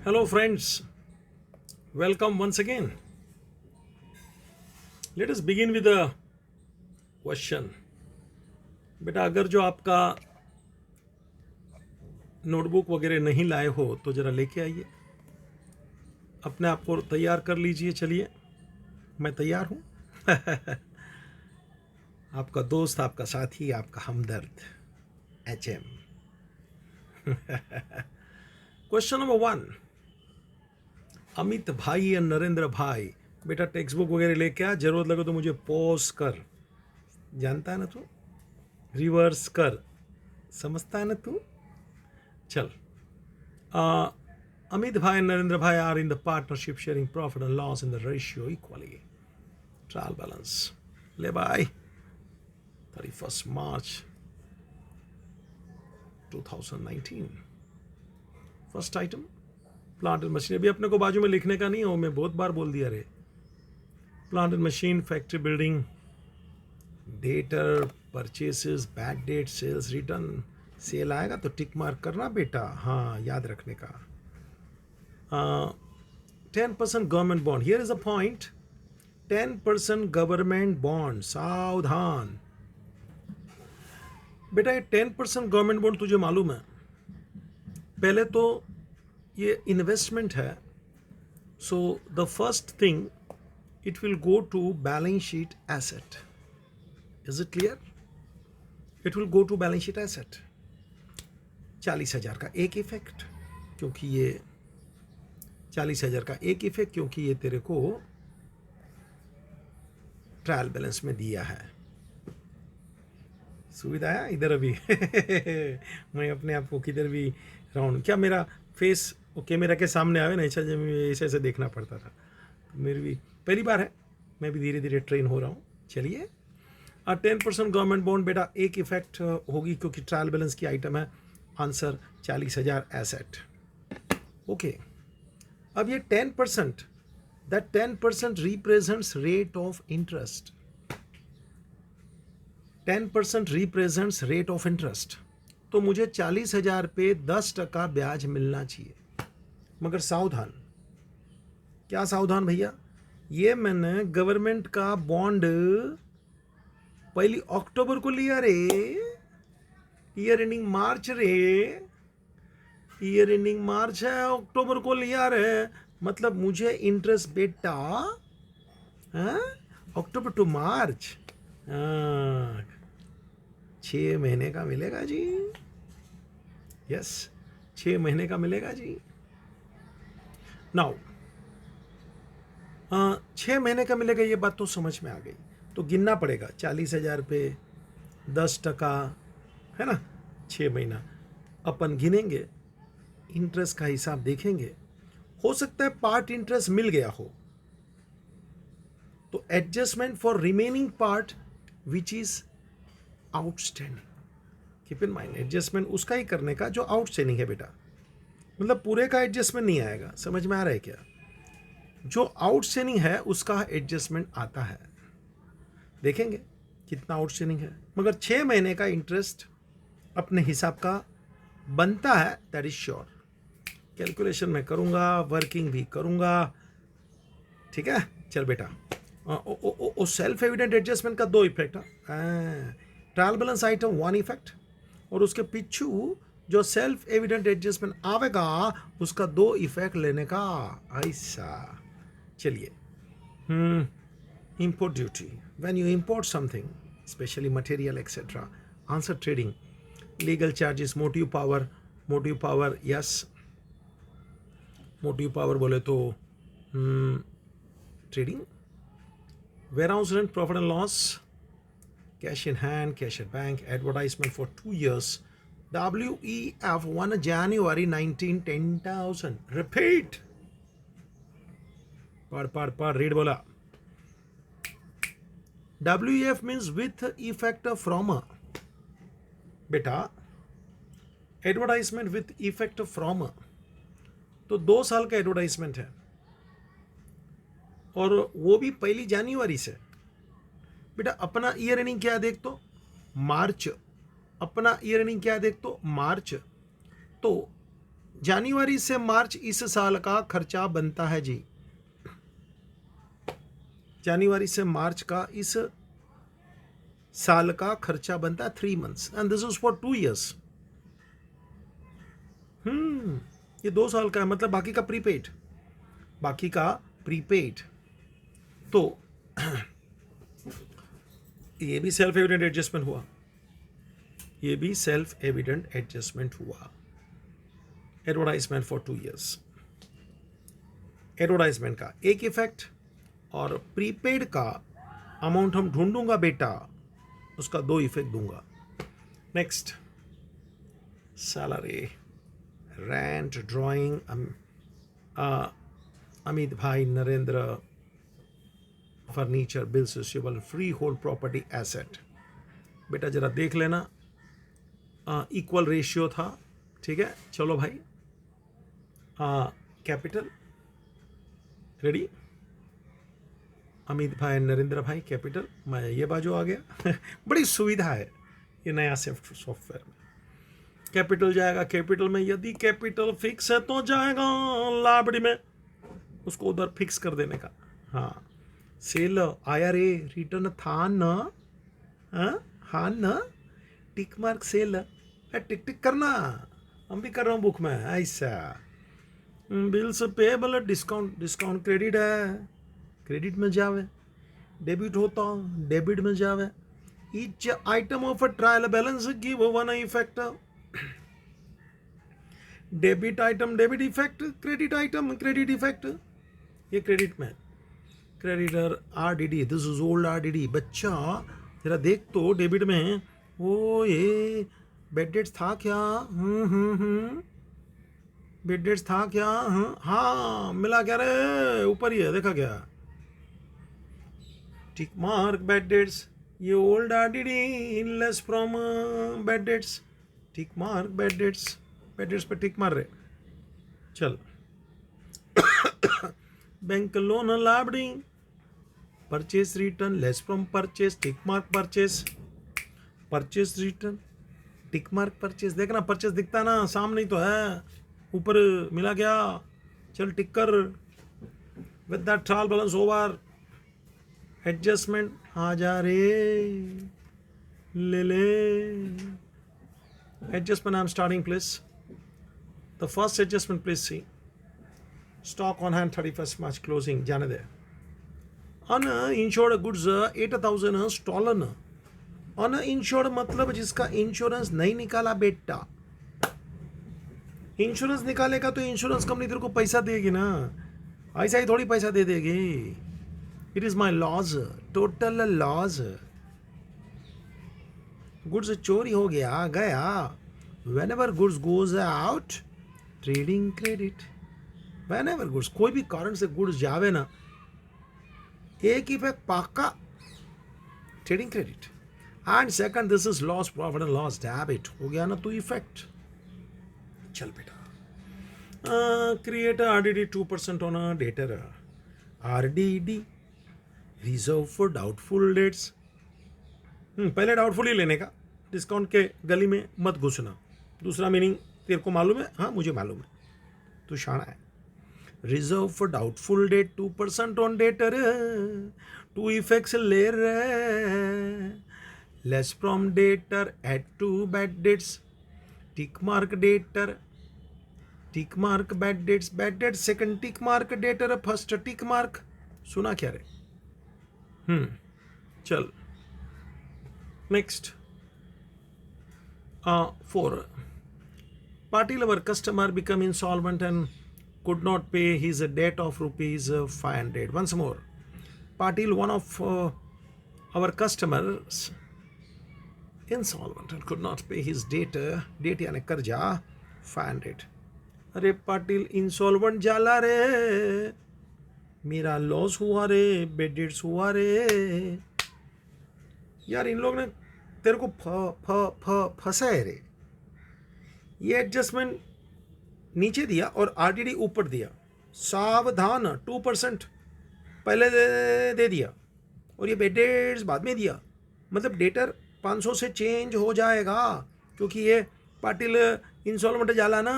Hello, friends. Welcome once again. Let us begin with a question. बेटा अगर जो आपका नोटबुक वगैरह नहीं लाए हो तो ज़रा लेके आइए, अपने आप को तैयार कर लीजिए। चलिए, मैं तैयार हूँ। आपका दोस्त, आपका साथी, आपका हमदर्द HM। क्वेश्चन नंबर 1, अमित भाई और नरेंद्र भाई, बेटा टेक्स्ट बुक वगैरह लेके आ, जरूरत लगे तो मुझे पॉज कर। जानता है ना तू, रिवर्स कर, समझता है ना तू। चल, अमित भाई and नरेंद्र भाई are in the partnership sharing profit and loss in the ratio equally. Trial balance ले भाई 31st March 2019। First item plant and machine. अभी अपने को बाजू में लिखने का नहीं हो, मैं बहुत बार बोल दिया रे। Plant and machine, factory building, debtor, purchases, bad debt, sales return. Sale आएगा तो टिक मार्क करना बेटा, हाँ याद रखने का। 10% government bond, here is a point. 10% government bond, सावधान बेटा। ये 10% गवर्नमेंट बॉन्ड तुझे मालूम है, पहले तो ये इन्वेस्टमेंट है। So the first thing, it will go to balance sheet asset. Is it clear? It will go to balance sheet asset. 40,000 का एक इफेक्ट, क्योंकि ये 40,000 का एक इफेक्ट, क्योंकि ये तेरे को ट्रायल बैलेंस में दिया है। सुविधा है इधर अभी। मैं अपने आप को किधर भी राउंड, क्या मेरा फेस कैमरा के सामने आवे ना, ऐसा ऐसे ऐसे देखना पड़ता था। तो मेरी भी पहली बार है, मैं भी धीरे धीरे ट्रेन हो रहा हूँ। चलिए, 10% गवर्नमेंट बॉन्ड बेटा एक इफेक्ट होगी, क्योंकि ट्रायल बैलेंस की आइटम है। Answer 40,000 asset. ओके, अब ये 10%, that 10% represents rate of interest. 10% represents rate of interest. तो मुझे 40,000 पे 10% ब्याज मिलना चाहिए। मगर सावधान, क्या सावधान भैया, ये मैंने गवर्नमेंट का बॉन्ड 1 अक्टूबर को लिया रे, ईयर एंडिंग मार्च रे, ईयर एंडिंग मार्च है, अक्टूबर को लिया रे। मतलब मुझे इंटरेस्ट बेटा अक्टूबर टू मार्च 6 महीने का मिलेगा जी। यस, 6 महीने का मिलेगा जी। नाउ 6 महीने का मिलेगा, ये बात तो समझ में आ गई। तो गिनना पड़ेगा, 40,000 पे 10%, है ना, 6 महीना अपन गिनेंगे, इंटरेस्ट का हिसाब देखेंगे। हो सकता है पार्ट इंटरेस्ट मिल गया हो, तो adjustment for remaining part which is outstanding. Keep in mind, adjustment उसका ही करने का जो आउटस्टैंडिंग है बेटा। मतलब पूरे का एडजस्टमेंट नहीं आएगा, समझ में आ रहा है क्या? जो आउटस्टैंडिंग है उसका एडजस्टमेंट आता है। देखेंगे कितना आउटस्टैंडिंग है, मगर 6 महीने का इंटरेस्ट अपने हिसाब का बनता है, दैट इज श्योर। कैलकुलेशन मैं करूंगा, वर्किंग भी करूंगा, ठीक है। चल बेटा, ओ सेल्फ एविडेंट एडजस्टमेंट का 2 इफेक्ट है। ट्रायल बैलेंस आइटम 1 इफेक्ट, और उसके पीछू जो सेल्फ एविडेंट एडजस्टमेंट आवेगा उसका 2 इफेक्ट लेने का। ऐसा चलिए, import duty, when you import something, especially material etc, answer trading, legal charges, motive power, yes, motive power बोले तो trading, warehouse rent, profit and loss, cash in hand, cash at bank, advertisement for 2 years, WEF 1 January 19, 10,000, repeat, par read बोला। WEF means with effect from, बेटा advertisement with effect from, तो 2 साल का advertisement है, और वो भी 1 जनवरी से। बेटा अपना ईयर एंडिंग क्या देख तो मार्च, अपना ईयर एंडिंग क्या देख तो मार्च। तो जनवरी से मार्च इस साल का खर्चा बनता है जी, जनवरी से मार्च का इस साल का खर्चा बनता है 3 months and this is for 2 years। ये 2 साल का है, मतलब बाकी का प्रीपेड, बाकी का प्रीपेड। तो ये भी सेल्फ एविडेंट एडजस्टमेंट हुआ, ये भी सेल्फ एविडेंट एडजस्टमेंट हुआ। एडवर्टाइजमेंट फॉर 2 years, एडवर्टाइजमेंट का एक इफेक्ट और प्रीपेड का अमाउंट हम ढूंढूंगा बेटा, उसका 2 इफेक्ट दूंगा। Next, salary, rent, drawing, Amit भाई Narendra, furniture, bills receivable, freehold property asset. बेटा जरा देख लेना, इक्वल रेशियो था, ठीक है। चलो भाई, कैपिटल रेडी, अमित भाई नरेंद्र भाई कैपिटल, मैं ये बाजू आ गया बड़ी सुविधा है ये नया सॉफ्टवेयर में। कैपिटल जाएगा कैपिटल में, यदि कैपिटल फिक्स है तो जाएगा लाबड़ी में, उसको उधर फिक्स कर देने का। हाँ, सेल आया रे, रिटर्न था ना, हाँ ना, टिक मार्क सेल, टिक टिक करना, हम भी कर रहा हूँ बुक में ऐसा। Bills payable, discount, discount credit है, क्रेडिट में जावे, डेबिट होता डेबिट में जावे। Each item of a trial balance give one effect, debit item debit effect, credit item credit effect, ये क्रेडिट में। Creditor RDD, this is old RDD. बच्चा जरा देख तो डेबिट में, ओ ये बेड डेट्स था क्या, बेड डेट्स था क्या, हाँ मिला क्या रे, ऊपर ही है, देखा क्या, टिक मार्क बेड डेट्स, ये old RDD less from bad debts, tick mark bad debts, bad debts पे टिक मार रहे। चल bank loan liability, purchase return less from purchase, tick mark purchase, purchase return tick mark purchase. देखना purchase दिखता ना, सामने ही तो है, ऊपर मिला क्या, चल टिक कर। With that trial balance over, adjustment आ जा रे, ले ले adjustment. I am starting please, the first adjustment please see, stock on hand 31st March closing, जाने दे। Uninsured goods 8,000 stolen. अनइंश्योर्ड मतलब जिसका इंश्योरेंस नहीं निकाला बेटा, इंश्योरेंस निकालेगा तो इंश्योरेंस कंपनी तेरे को पैसा देगी ना, ऐसा ही थोड़ी पैसा दे देगी। It is my loss, total loss. Goods चोरी हो गया गया, when ever goods goes out, trading credit. When ever goods, कोई भी कारण से गुड्स जावे ना, एक इफेक्ट पक्का, trading credit. And second, this is loss profit and loss debit, हो गया ना तो इफेक्ट। चल बेटा, create RDD 2% on a debtor, RDD reserve for doubtful debts. पहले डाउटफुल ही लेने का, डिस्काउंट के गली में मत घुसना। दूसरा मीनिंग तेरे को मालूम है, हाँ मुझे मालूम है, तू शाना है। Reserve for doubtful debt 2% on debtor, 2 effects ले रहे, less from debtor, add to bad debts, tick mark debtor, tick mark bad debts, bad debt second tick mark debtor, first tick mark. सुना क्या रे? चल next, 4, Patil, our customer, become insolvent and could not pay his debt of rupees 500. Once more, Patil, one of our customers, insolvent and could not pay his debt यानी कर्जा 500। अरे Patil insolvent जाला रे, मेरा लॉस हुआ रे, बेड डेट्स हुआ रे। यार इन लोग ने तेरे को फंसा है रे। ये एडजस्टमेंट नीचे दिया और आरडीडी ऊपर दिया, सावधान 2% पहले दे दिया और ये बेड डेट्स बाद में दिया। मतलब डेटर 500 से चेंज हो जाएगा, क्योंकि ये पाटिल इंस्टॉलमेंट जाला ना,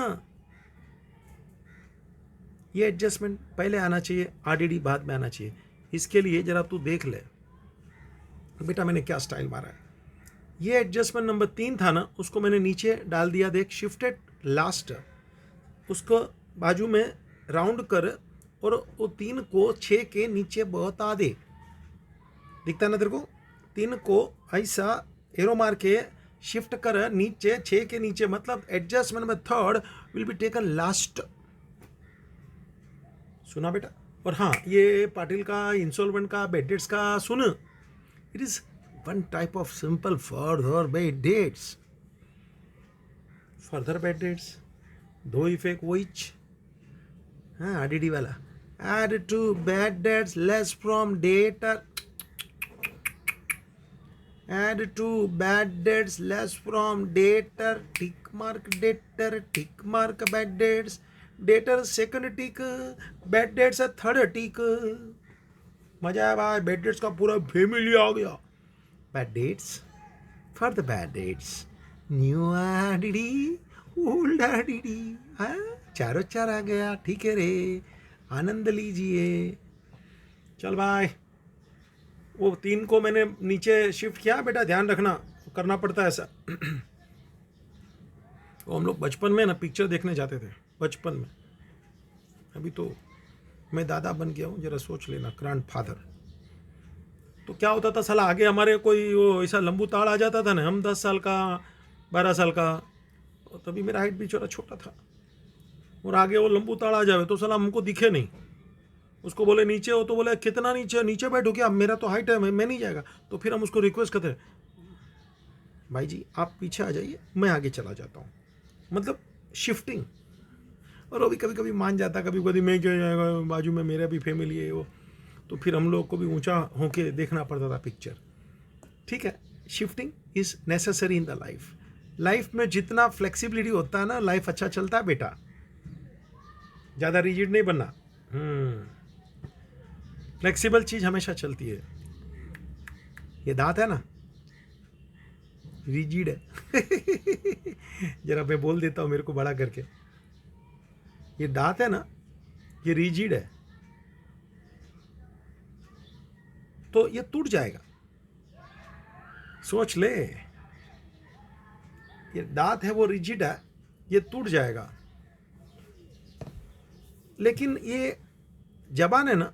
ये एडजस्टमेंट पहले आना चाहिए, आरडीडी बाद में आना चाहिए। इसके लिए जरा तू देख ले बेटा मैंने क्या स्टाइल मारा है। ये एडजस्टमेंट नंबर 3 था ना, उसको मैंने नीचे डाल दिया, देख शिफ्टेड लास्ट, उसको बाजू में राउंड कर और वो 3 को 6 के नीचे बता दे। दिखता है ना तेरे को? 3 को ऐसा एरो मार के शिफ्ट कर नीचे, 6 के नीचे, मतलब एडजस्टमेंट में third will be taken last. सुना बेटा? और हाँ, ये पाटिल का, इंसॉल्वेंट का, बेड डेट्स का सुन, it is one type of simple further bad debts. Further bad debts दो इफेक्ट विच, हाँ आरडीडी वाला, add to bad debts less from debtor, add to bad debts less from debtor, tick mark debtor, tick mark bad debts, debtor second tick, bad debts है third tick। मजा है भाई, bad debts का पूरा family आ गया। bad debts for the bad debts, new RDD, old RDD, हाँ चारों चार आ गया। ठीक है रे, आनंद लीजिए। चल भाई, वो 3 को मैंने नीचे शिफ्ट किया बेटा, ध्यान रखना, करना पड़ता है ऐसा। वो हम लोग बचपन में ना पिक्चर देखने जाते थे, बचपन में। अभी तो मैं दादा बन गया हूँ, जरा सोच लेना, ग्रैंड फादर। तो क्या होता था साला, आगे हमारे कोई वो ऐसा लंबू ताड़ आ जाता था ना, हम 10 साल का 12 साल का, और तभी मेरा हाइट भी छोटा था, और आगे वो लंबू ताड़ आ जाए तो साला हमको दिखे नहीं। उसको बोले नीचे हो, तो बोले कितना नीचे, नीचे बैठो क्या, मेरा तो हाइट है, मैं नहीं जाएगा। तो फिर हम उसको रिक्वेस्ट करते हैं, भाई जी आप पीछे आ जाइए, मैं आगे चला जाता हूँ, मतलब शिफ्टिंग। और वो भी कभी कभी मान जाता, कभी कभी मैं क्या जाएगा, बाजू में मेरा भी फैमिली है वो, तो फिर हम लोग को भी ऊंचा होके देखना पड़ता था पिक्चर। ठीक है, shifting is necessary in the life. Life में जितना फ्लेक्सिबिलिटी होता है ना, लाइफ अच्छा चलता है बेटा। ज़्यादा रिजिड नहीं बनना, फ्लेक्सिबल चीज हमेशा चलती है। ये दांत है ना, रिजिड है। जरा मैं बोल देता हूँ मेरे को बड़ा करके, ये दांत है ना, ये रिजिड है, तो ये टूट जाएगा। सोच ले, ये दांत है वो रिजिड है, ये टूट जाएगा। लेकिन ये जबान है ना,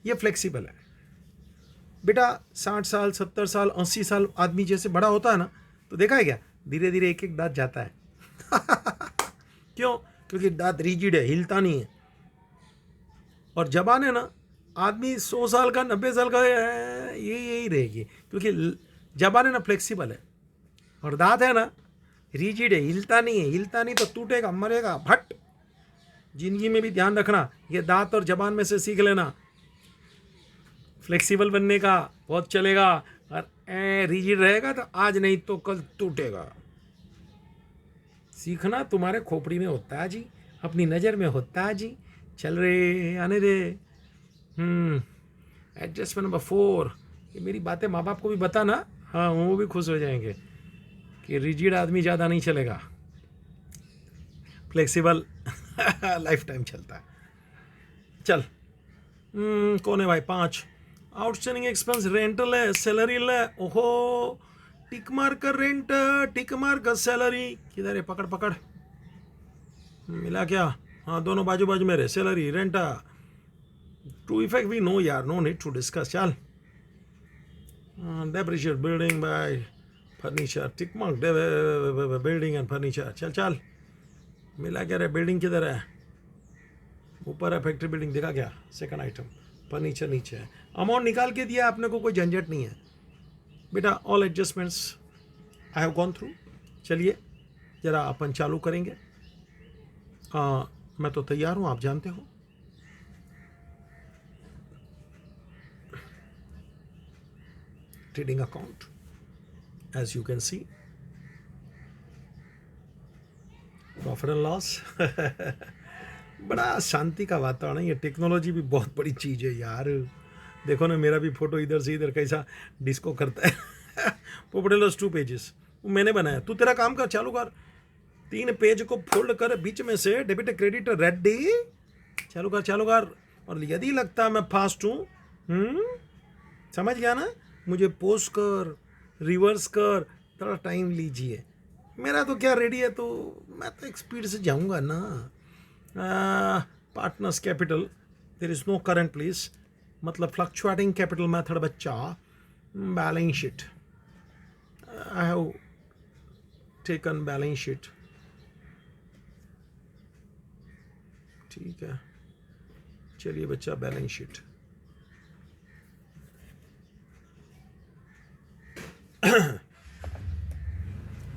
ये फ्लेक्सिबल है बेटा। 60 साल 70 साल 80 साल आदमी जैसे बड़ा होता है ना, तो देखा है क्या, धीरे धीरे एक एक दांत जाता है। क्यों? क्योंकि दांत रिजिड है, हिलता नहीं है। और जबान है ना, आदमी 100 साल का 90 साल का यही रहेगी, क्योंकि जबान है ना फ्लेक्सिबल है, और दांत है ना रिजिड है, हिलता नहीं है। हिलता नहीं तो टूटेगा, मरेगा, भट। जिंदगी में भी ध्यान रखना, ये दांत और जबान में से सीख लेना, फ्लेक्सिबल बनने का, बहुत चलेगा। और रिजिड रहेगा तो आज नहीं तो कल टूटेगा। सीखना तुम्हारे खोपड़ी में होता है जी, अपनी नज़र में होता है जी। चल रे, आने दे। एडजस्टमेंट नंबर 4, ये मेरी बातें माँ बाप को भी बताना, हाँ वो भी खुश हो जाएंगे कि रिजिड आदमी ज़्यादा नहीं चलेगा, फ्लेक्सिबल लाइफ टाइम चलता है। चल, कौन है भाई? 5, आउटस्टैंडिंग एक्सपेंस रेंटल है, सैलरी है। ओहो, टिक मार कर रेंट, टिक मार कर सैलरी। किधर है? पकड़ पकड़, मिला क्या? हाँ, दोनों बाजू बाजू में रहे, salary rent. Two effect we know यार, नो नीड टू डिस्कस। चल, depreciate building by furniture, tick mark building and furniture. चल चल, मिला क्या रे? बिल्डिंग किधर है? ऊपर है फैक्ट्री बिल्डिंग, देखा क्या? सेकंड आइटम, फर्नीचर नीचे है। अमाउंट निकाल के दिया आपने को, कोई झंझट नहीं है बेटा। All adjustments I have gone through. चलिए जरा अपन चालू करेंगे। मैं तो तैयार हूँ, आप जानते हो। Trading account, as you can see, profit and loss. बड़ा शांति का वातावरण है। ये टेक्नोलॉजी भी बहुत बड़ी चीज़ है यार। देखो ना, मेरा भी फोटो इधर से इधर कैसा डिस्को करता है। पोपटेलस 2 पेजेस वो मैंने बनाया। तू तेरा काम कर, चालू कर। 3 पेज को फोल्ड कर, बीच में से डेबिट क्रेडिट रेडी, चालू कर। और यदि लगता है मैं फास्ट हूँ, समझ गया ना, मुझे पोस्ट कर, रिवर्स कर, थोड़ा टाइम लीजिए। मेरा तो क्या रेडी है, तो मैं तो एक स्पीड से जाऊंगा ना। Partners capital, there is no current please, मतलब फ्लक्चुएटिंग कैपिटल मेथड बच्चा। Balance sheet, I have taken balance sheet, ठीक है। चलिए बच्चा, बैलेंस शीट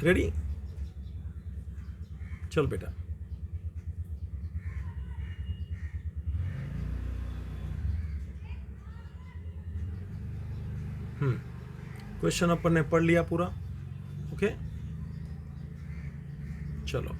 रेडी, चल बेटा। क्वेश्चन अपन ने पढ़ लिया पूरा, ओके। चलो,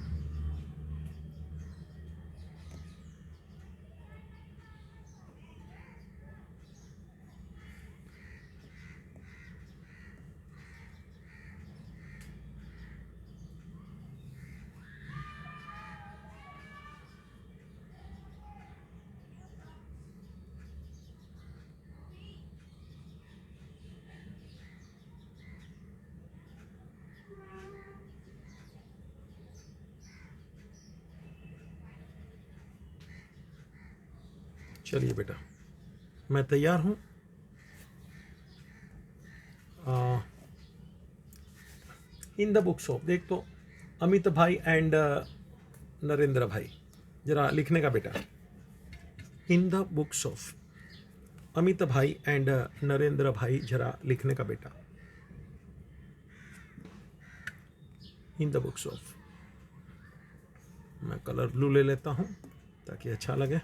चलिए बेटा, मैं तैयार हूं। इन द बुक्स ऑफ, देख तो अमित भाई एंड नरेंद्र भाई, जरा लिखने का बेटा। In the books of Amit भाई एंड नरेंद्र भाई, जरा लिखने का बेटा। इन द बुक्स ऑफ, मैं कलर ब्लू ले लेता हूं ताकि अच्छा लगे।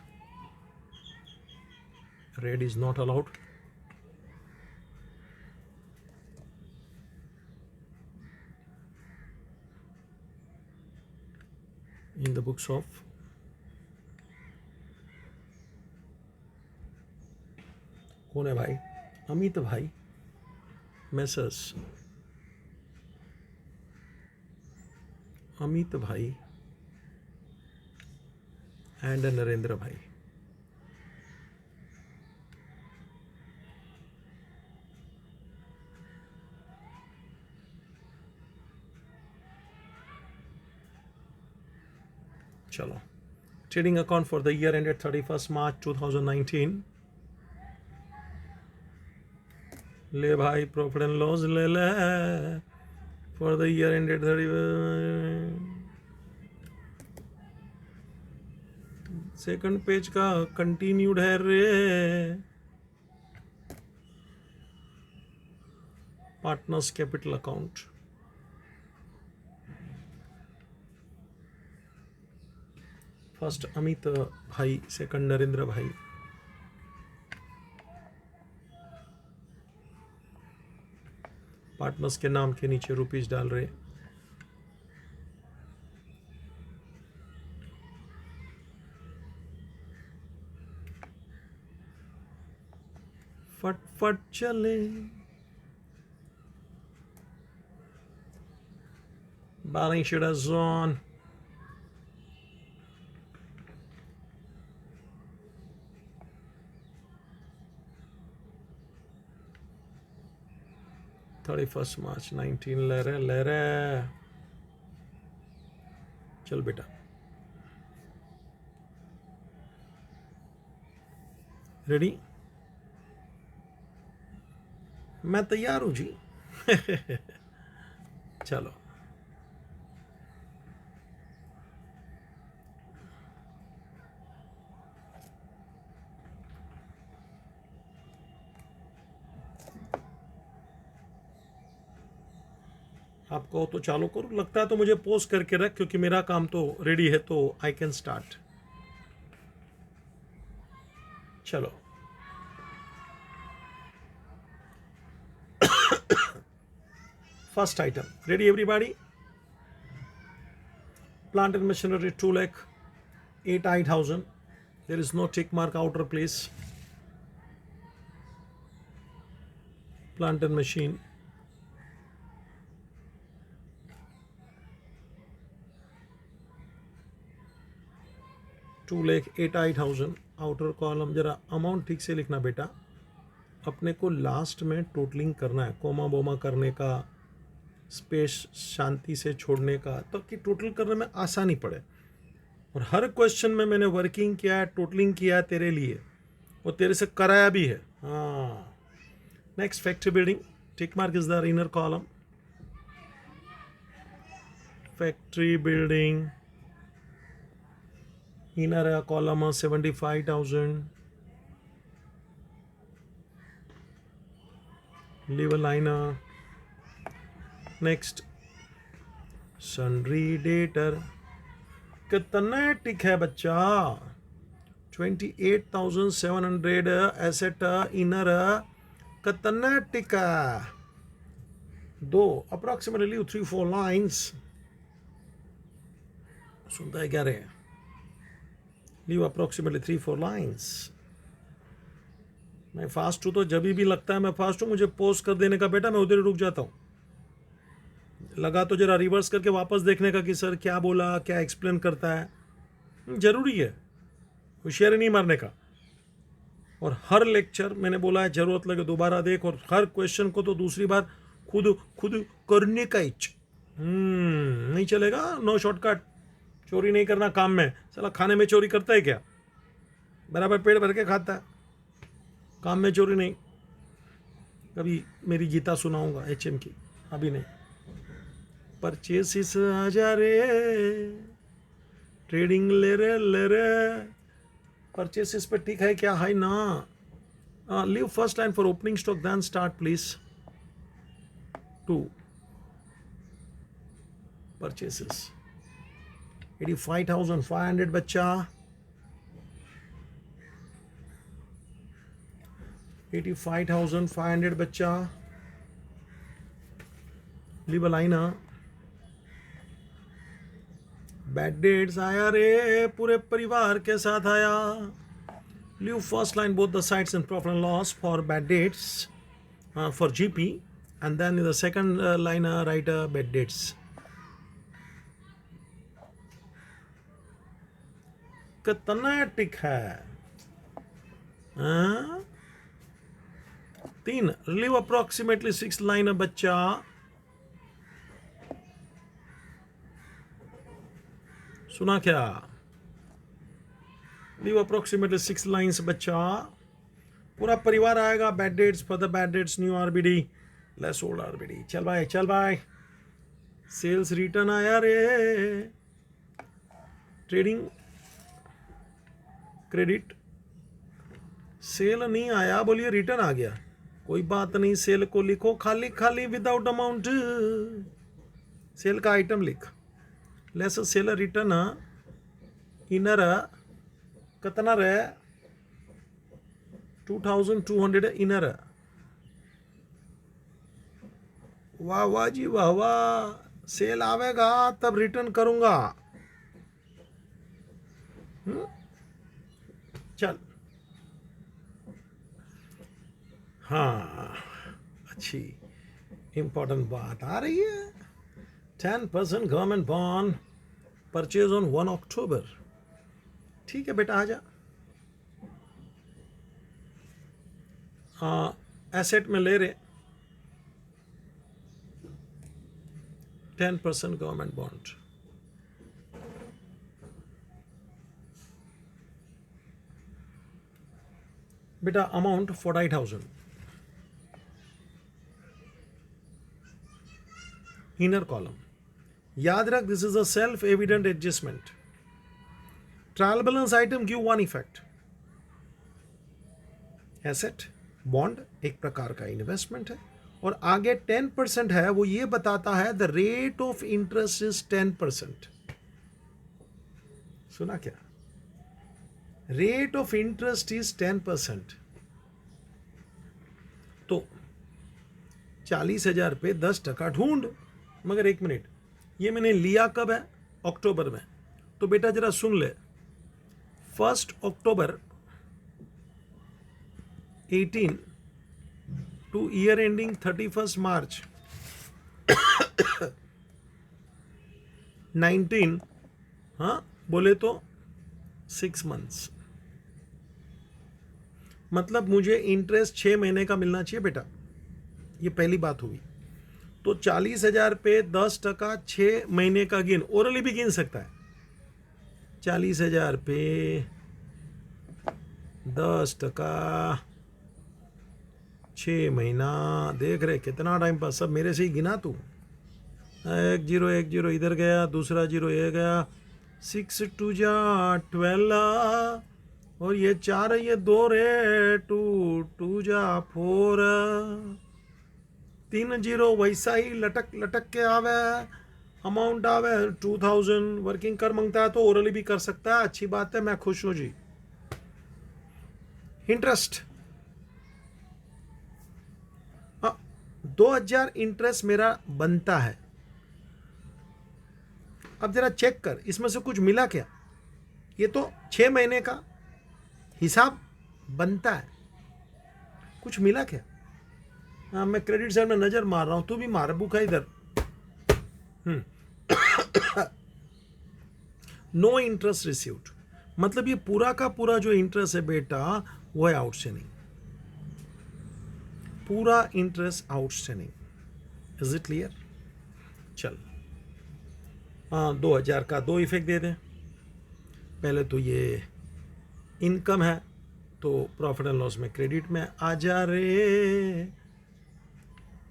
Red is not allowed. In the books of कौन है भाई? अमित भाई, मैसर्स अमित भाई एंड नरेंद्र भाई। चलो, trading account for the year ended 31 मार्च 2019। ले भाई, प्रॉफिट एंड लॉस ले ले for the year ended 30। Second page का कंटिन्यूड है रे। Partners capital account, first Amit भाई, सेकंड नरेंद्र भाई। पार्टनर्स के नाम के नीचे रुपीस डाल रहे। फट फट चले, balance sheet is on. First March 19 ले रहे। चल बेटा, रेडी? मैं तैयार हूं जी। चलो, आपको तो चालू करो, लगता है तो मुझे पोस्ट करके रख, क्योंकि मेरा काम तो रेडी है, तो आई कैन स्टार्ट। चलो, first item ready everybody? Plant and machinery 2,08,000। There is no tick mark outer please. Plant and machine, 2,08,000 outer column, जरा अमाउंट ठीक से लिखना बेटा, अपने को लास्ट में टोटलिंग करना है, कोमा बोमा करने का, स्पेस शांति से छोड़ने का, तो कि टोटल करने में आसानी पड़े। और हर क्वेश्चन में मैंने वर्किंग किया है, टोटलिंग किया है तेरे लिए, और तेरे से कराया भी है। हाँ, next factory building, tick mark is the inner column. Factory building inner column 75,000, leave a liner. Next, sundry debtor, कितना टिक है बच्चा? 28,700 एसेट इनर, कितना टिक है? दो, अप्रोक्सीमेटली 3-4 लाइन्स। सुनता है क्या रे? Leave approximately 3-4 lines. मैं फास्ट हूँ तो जब भी लगता है मैं फास्ट हूँ, मुझे पोस्ट कर देने का बेटा, मैं उधर ही रुक जाता हूँ। लगा तो जरा रिवर्स करके वापस देखने का कि सर क्या बोला, क्या एक्सप्लेन करता है। जरूरी है होशियारी नहीं मारने का। और हर लेक्चर मैंने बोला है, जरूरत लगे दोबारा देख, और हर क्वेश्चन को तो दूसरी बार खुद करने का इच नहीं चलेगा। No shortcut. चोरी नहीं करना काम में। साला खाने में चोरी करता है क्या? बराबर पेट भर के खाता है, काम में चोरी नहीं। कभी मेरी गीता सुनाऊंगा HM की, अभी नहीं। परचेसिस आ जा रे, ट्रेडिंग ले रे। परचेसिस पे ठीक है क्या? हाई ना। Leave first line for opening stock, then start please. 2 purchases 85,500 बच्चा, 85,500 बच्चा। Leave a liner. Bad debts आया रे, पूरे परिवार के साथ आया। Leave first line both the sides in profit and loss for bad debts for GP, and then in the second line write bad debts. कितना टिक है? 3, लीव अप्रोक्सीमेटली 6 लाइन बच्चा। सुना क्या? लीव अप्रोक्सीमेटली 6 लाइन्स बच्चा। पूरा परिवार आएगा। Bad debts for the bad debts, new RBD, less old RBD। चल भाई। सेल्स रिटर्न आया रे, ट्रेडिंग क्रेडिट। सेल नहीं आया, बोलिए रिटर्न आ गया। कोई बात नहीं, सेल को लिखो खाली विदाउट अमाउंट। सेल का आइटम लिख। लेस सेल रिटर्न इनर कितना रहे? 2,200 इनर। वाह जी वाह। सेल आवेगा तब रिटर्न करूंगा। चल। हाँ, अच्छी इंपॉर्टेंट बात आ रही है। 10% गवर्नमेंट बॉन्ड परचेज ऑन 1 अक्टूबर। ठीक है बेटा, आजा। एसेट में ले रहे 10% गवर्नमेंट बॉन्ड। बेटा अमाउंट 48,000। इनर कॉलम, याद रख, this is a self evident adjustment. Trial balance item give one effect. Asset bond एक प्रकार का इन्वेस्टमेंट है, और आगे 10% है, वो ये बताता है the rate of interest is 10%। सुना क्या? Rate of interest is 10%। तो 40,000 पे 10% ढूंढ। मगर एक मिनट, ये मैंने लिया कब है? अक्टूबर में। तो बेटा जरा सुन ले, 1 अक्टूबर 18 टू ईयर एंडिंग 31 मार्च 19, हाँ बोले तो 6 months, मतलब मुझे इंटरेस्ट 6 महीने का मिलना चाहिए बेटा, ये पहली बात हुई। तो 40,000 पे 10% 6 महीने का गिन, ओरली भी गिन सकता है। 40,000 पे 10% 6 महीना, देख रहे कितना टाइम पास, सब मेरे से ही गिना तू। 1 0 इधर गया, दूसरा 0 ये गया, 6 2 जा 12, और ये 4 ये 2 रे, 2 2 जा 4, 3 0 वैसा ही लटक लटक के आवे, अमाउंट आवे 2000। वर्किंग कर मांगता है तो ओरली भी कर सकता है, अच्छी बात है, मैं खुश हूं जी। इंटरेस्ट 2000 इंटरेस्ट मेरा बनता है। अब जरा चेक कर, इसमें से कुछ मिला क्या? ये तो 6 महीने का हिसाब बनता है, कुछ मिला क्या? हाँ, मैं क्रेडिट साइड में नजर मार रहा हूं, तू भी मार, बुक है इधर। नो इंटरेस्ट रिसीव्ड, मतलब ये पूरा का पूरा जो इंटरेस्ट है बेटा वो है आउटस्टैंडिंग, पूरा interest outstanding. Is it clear? चल, हाँ, 2000 का 2 इफेक्ट दे दें। पहले तो ये इनकम है, तो प्रॉफिट एंड लॉस में क्रेडिट में आ जा रे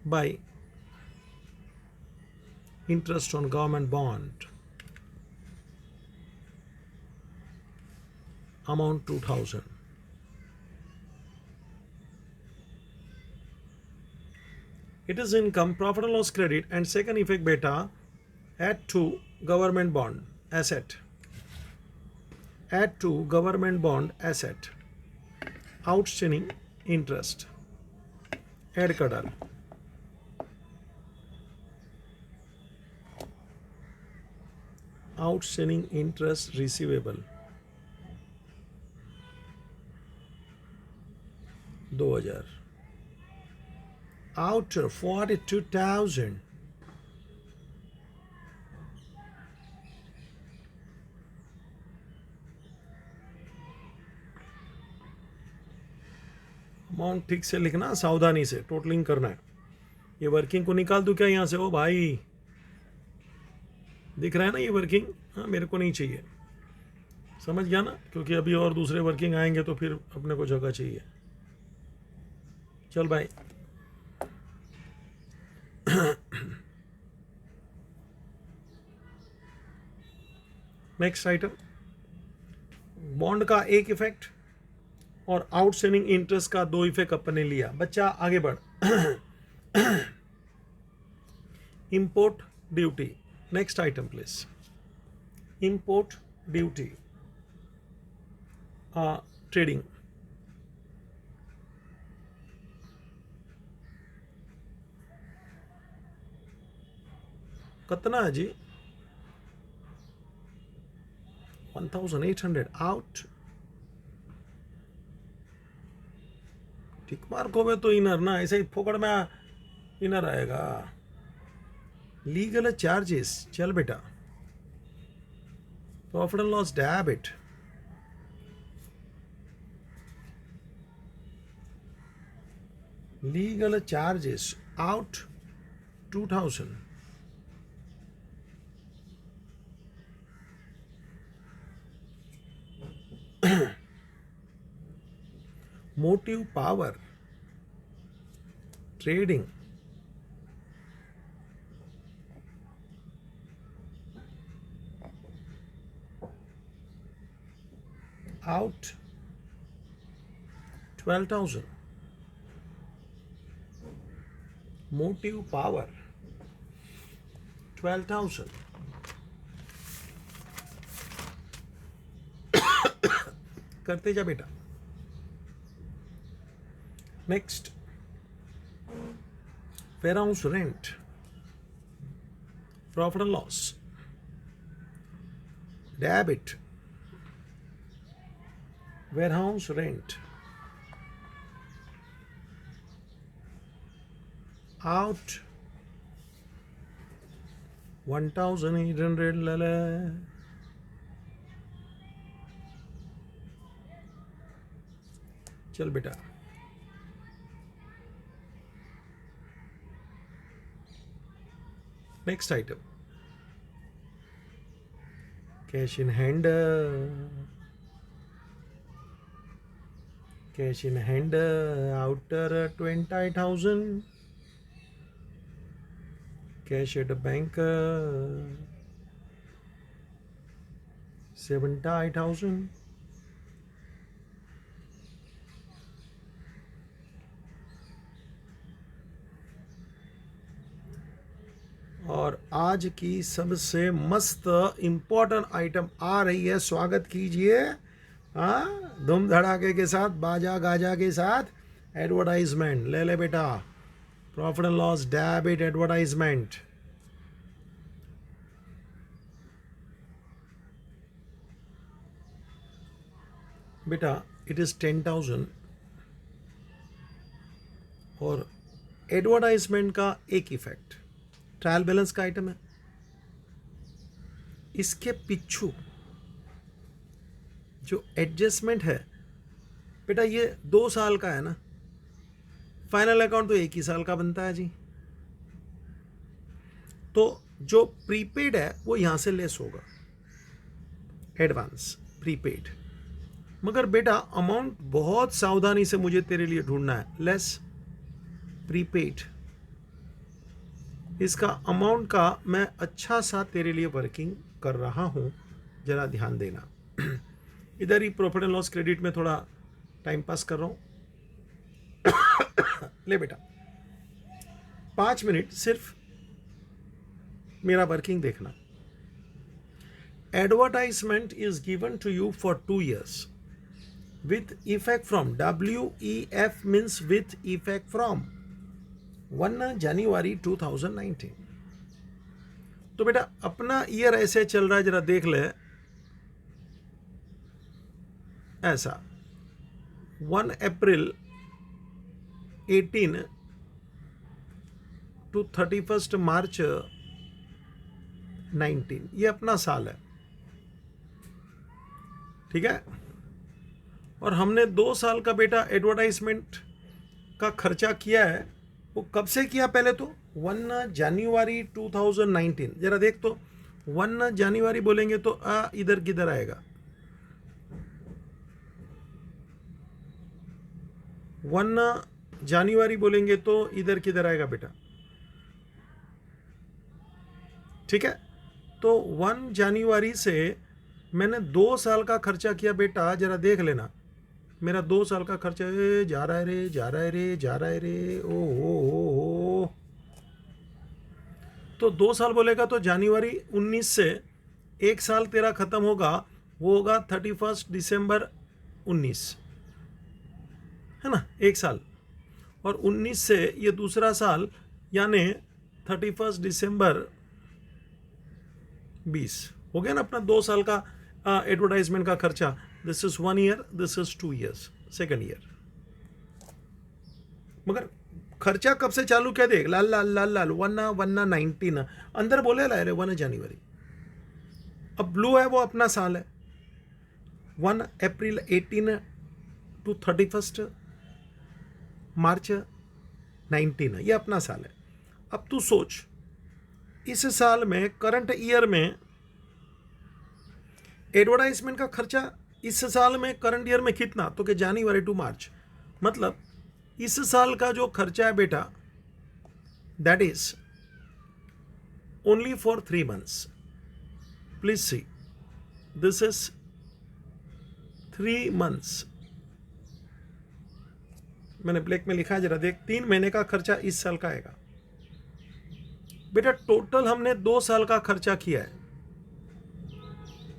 bye interest on government bond, amount 2000। It is income, profit and loss credit, and second effect beta, add to government bond asset, add to government bond asset, outstanding interest, add कर डाल, outstanding interest receivable 2000, outer 42,000, amount ठीक से लिखना, सावधानी से totalling करना है। ये वर्किंग को निकाल दूं क्या यहाँ से? ओ भाई, दिख रहा है ना ये वर्किंग? हाँ, मेरे को नहीं चाहिए, समझ गया ना? क्योंकि अभी और दूसरे वर्किंग आएंगे तो फिर अपने को जगह चाहिए। चल भाई, नेक्स्ट आइटम, बॉन्ड का एक इफेक्ट और आउटस्टैंडिंग इंटरेस्ट का 2 इफेक्ट अपने लिया। बच्चा आगे बढ़। Import duty, next item please. Import duty trading, कितना है जी? 1800 आउट। टिक मार्क होवे तो इनर ना, ऐसे ही फोकड़ में इनर आएगा। लीगल चार्जेस, चल बेटा, profit and loss debit, legal charges out 2000, motive power trading out 12,000, motive power 12,000, करते जा बेटा। Next, warehouse rent, profit and loss, debit, warehouse rent, out 1,800 lala, चल बेटा, next item, cash in hand, cash in hand outer 20,000, cash at bank 70,000, और आज की सबसे मस्त इम्पोर्टेंट आइटम आ रही है, स्वागत कीजिए, हाँ, धूम धड़ाके के साथ, बाजा गाजा के साथ, एडवर्टाइजमेंट ले ले बेटा, profit and loss debit advertisement. बेटा इट इज 10,000 और एडवर्टाइजमेंट का एक इफेक्ट, ट्रायल बैलेंस का आइटम है, इसके पिछू जो एडजस्टमेंट है बेटा ये 2 साल का है ना, फाइनल अकाउंट तो 1 ही साल का बनता है जी, तो जो प्रीपेड है वो यहां से लेस होगा, एडवांस प्रीपेड, मगर बेटा अमाउंट बहुत सावधानी से मुझे तेरे लिए ढूंढना है, लेस प्रीपेड, इसका अमाउंट का मैं अच्छा सा तेरे लिए वर्किंग कर रहा हूं, जरा ध्यान देना। इधर ही प्रॉफिट एंड लॉस क्रेडिट में थोड़ा टाइम पास कर रहा हूं। ले बेटा 5 मिनट सिर्फ मेरा वर्किंग देखना। Advertisement is given to you for 2 years with effect from, WEF means with effect from 1 January 2019। तो बेटा अपना ईयर ऐसे चल रहा है, जरा देख ले, ऐसा 1 April 18 to 31 March 19, ये अपना साल है, ठीक है। और हमने 2 साल का बेटा एडवर्टाइजमेंट का खर्चा किया है, वो कब से किया, पहले तो 1 जनवरी 2019, जरा देख तो 1 जनवरी बोलेंगे तो इधर किधर आएगा, 1 जनवरी बोलेंगे तो इधर किधर आएगा बेटा, ठीक है। तो 1 जनवरी से मैंने 2 साल का खर्चा किया बेटा, जरा देख लेना, मेरा 2 साल का खर्चा जा रहा है रे, जा रहा है रे, जा रहा है रे, ओ। तो 2 साल बोलेगा तो जनवरी 19 से 1 साल तेरा खत्म होगा, वो होगा 31 दिसंबर 19, है ना, 1 साल, और 19 से ये दूसरा साल यानी 31 दिसंबर 20 हो गया ना अपना 2 साल का एडवर्टाइजमेंट का खर्चा। This is 1 year, this is 2 years, second year. मगर खर्चा कब से चालू क्या देख, लाल लाल लाल लाल 1 19 अंदर बोले ला रहे 1 जनवरी, अब ब्लू है वो अपना साल है, 1 April 18 to 31 March 19, ये अपना साल है। अब तू सोच, इस साल में करंट ईयर में एडवर्टाइजमेंट का खर्चा इस साल में करंट ईयर में कितना, तो कि जनवरी टू मार्च, मतलब इस साल का जो खर्चा है बेटा that is only for 3 months। Please see, this is 3 months, मैंने ब्लैक में लिखा है, जरा देख, 3 महीने का खर्चा इस साल का आएगा बेटा। टोटल हमने 2 साल का खर्चा किया है,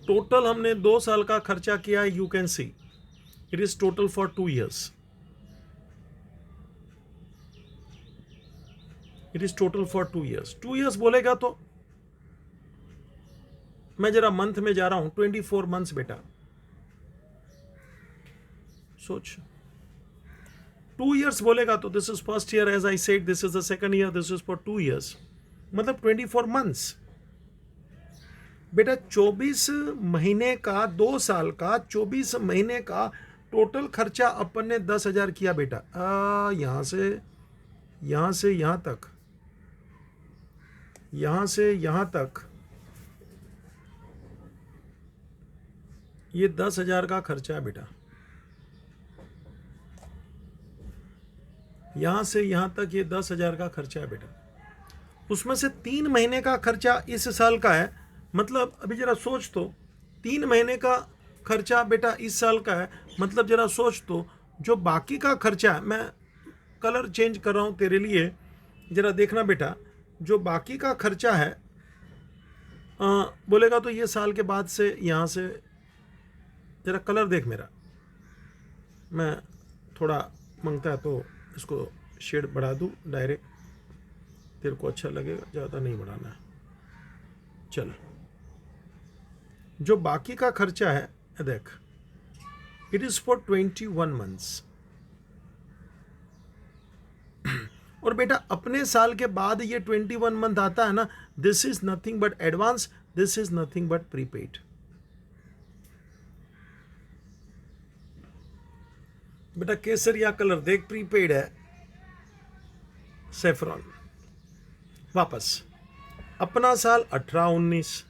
टोटल हमने 2 साल का खर्चा किया है, you can see it is total for 2 years, it is total for 2 years। 2 years बोलेगा तो मैं जरा मंथ में जा रहा हूं, 24 months बेटा, सोच, 2 years बोलेगा तो this is first year, as I said this is the second year, this is for 2 years, मतलब 24 months बेटा। 24 महीने का, 2 साल का 24 महीने का टोटल खर्चा अपन ने 10,000 किया बेटा, यहाँ से यहाँ तक, यहाँ से यहाँ तक ये 10,000 का खर्चा है बेटा, यहाँ से यहाँ तक ये 10,000 का खर्चा है बेटा। उसमें से 3 महीने का खर्चा इस साल का है, मतलब अभी जरा सोच तो, 3 महीने का खर्चा बेटा इस साल का है, मतलब जरा सोच तो जो बाकी का खर्चा है, मैं कलर चेंज कर रहा हूँ तेरे लिए, जरा देखना बेटा, जो बाकी का खर्चा है बोलेगा तो ये साल के बाद से, यहाँ से जरा कलर देख मेरा, मैं थोड़ा मांगता है तो इसको शेड बढ़ा दूँ डायरेक्ट, तेरे को अच्छा लगेगा, ज़्यादा नहीं बढ़ाना है। चल, जो बाकी का खर्चा है देख, इट इज फॉर 21 मंथ्स। और बेटा अपने साल के बाद ये 21 मंथ आता है ना, this is nothing but advance, this is nothing but prepaid. बेटा केसरिया कलर देख, प्रीपेड है, सेफ्रॉन। वापस अपना साल 18-19,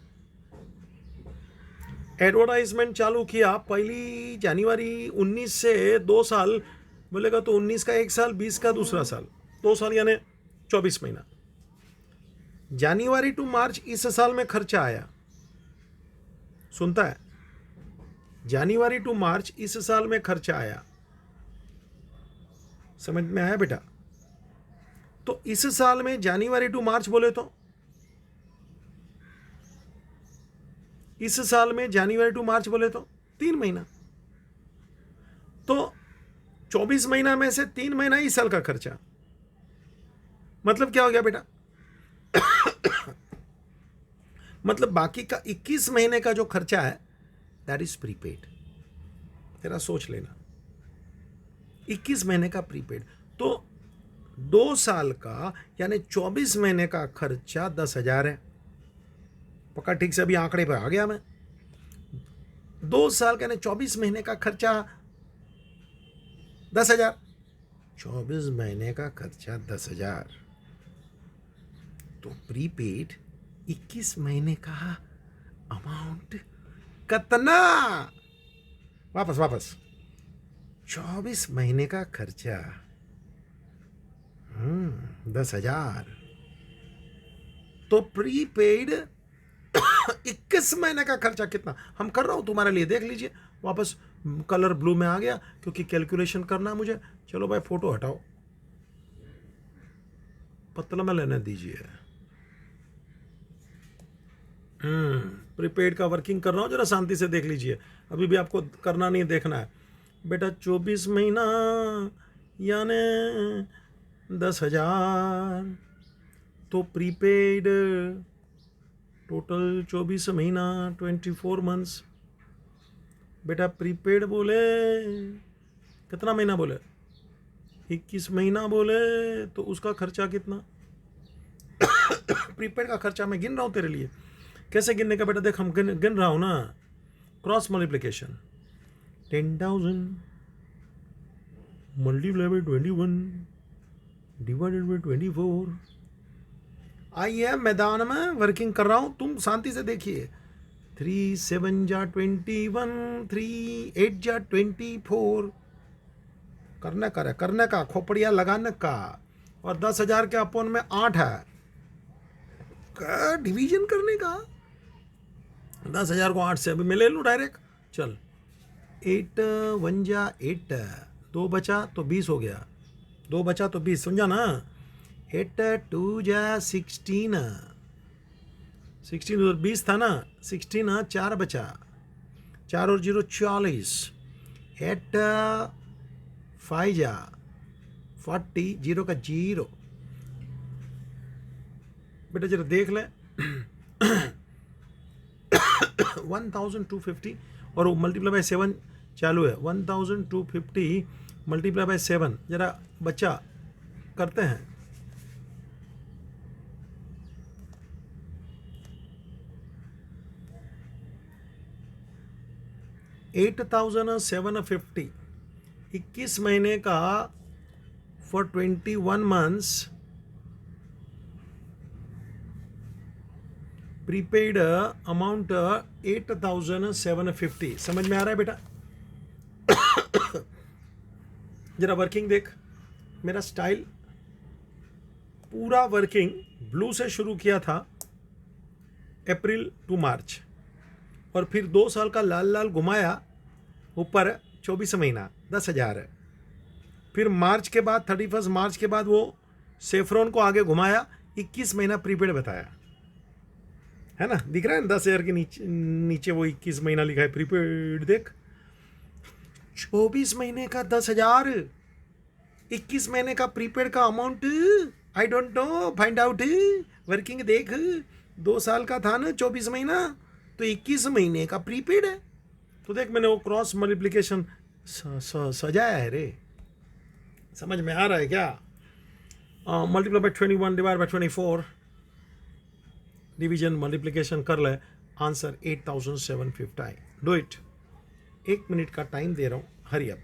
एडवर्टाइजमेंट चालू किया 1 जनवरी 19 से 2 साल, बोलेगा तो 19 का 1 साल, 20 का दूसरा साल, 2 साल यानी 24 महीना। जनवरी टू मार्च इस साल में खर्चा आया, सुनता है, जनवरी टू मार्च इस साल में खर्चा आया, समझ में आया बेटा? तो इस साल में जनवरी टू मार्च बोले तो, इस साल में जनवरी टू मार्च बोले तो 3 महीना, तो 24 महीना में से 3 महीना इस साल का खर्चा, मतलब क्या हो गया बेटा? मतलब बाकी का 21 महीने का जो खर्चा है दैट इज प्रीपेड। तेरा सोच लेना, 21 महीने का प्रीपेड, तो 2 साल का यानी 24 महीने का खर्चा 10,000 है। पक्का ठीक से अभी आंकड़े पे आ गया मैं। 2 साल का यानी 24 महीने का खर्चा 10,000, 24 महीने का खर्चा 10,000, तो प्रीपेड 21 महीने का अमाउंट कितना? वापस 24 महीने का खर्चा 10,000, तो प्रीपेड 21 महीने का खर्चा कितना? हम कर रहा हूं तुम्हारे लिए, देख लीजिए। वापस कलर ब्लू में आ गया क्योंकि कैलकुलेशन करना है मुझे। चलो भाई फोटो हटाओ, पतला में लेने दीजिए। प्रीपेड का वर्किंग कर रहा हूं, जरा शांति से देख लीजिए, अभी भी आपको करना नहीं, देखना है बेटा। 24 महीना यानी 10,000, तो प्रीपेड टोटल 24 महीना 24 मंथ्स। बेटा प्रीपेड बोले कितना महीना बोले? 21 महीना बोले, तो उसका खर्चा कितना? प्रीपेड का खर्चा मैं गिन रहा हूं तेरे लिए। कैसे गिनने का बेटा? देख, हम गिन रहा हूं ना, cross multiplication. 10,000 multiply by 21 divided by 24। आइए मैदान में वर्किंग कर रहा हूं, तुम शांति से देखिए। 3 7 जा 21, 3 8 जा 24। करने का खोपड़िया लगाने का, और 10,000 के अपन में 8 है का डिवीजन करने का। 10,000 को 8 से अभी मैं ले लूँ डायरेक्ट। चल, 8 1 जा 8, 2 बचा तो 20 हो गया, 2 बचा तो 20, समझा ना? 8 2 जा 16, 16 और 20 था ना, 16 4 बचा, 4 और 0 40, 8 5 जा 40, 0 का 0। बेटा जरा देख ले। 1,250 और वो मल्टीप्लाई बाय 7 चालू है। 1,250 मल्टीप्लाई बाय 7, जरा बच्चा करते हैं। $8,750 21 महीने का फॉर 21 मंथ्स प्रीपेड अमाउंट 8,750। समझ में आ रहा है बेटा? जरा वर्किंग देख, मेरा स्टाइल पूरा वर्किंग ब्लू से शुरू किया था अप्रैल टू मार्च, और फिर 2 साल का लाल लाल घुमाया ऊपर 24 महीना 10,000। फिर मार्च के बाद 31 मार्च के बाद वो सेफ्रॉन को आगे घुमाया 21 महीना प्रीपेड बताया, है ना? दिख रहा है 10,000 के नीचे वो 21 महीना लिखा है प्रीपेड। देख 24 महीने का 10,000, 21 महीने का प्रीपेड का amount I don't know, find out. Working देख 2 साल का था ना 24 महीना, तो 21 महीने का प्रीपेड है। तो देख मैंने वो क्रॉस मल्टीप्लिकेशन सजाया है रे। समझ में आ रहा है क्या? Multiply by 21 divide by 24, division multiplication कर ले, आंसर 8,750। Do it. 1 मिनट का टाइम दे रहा हूं, हरी अप।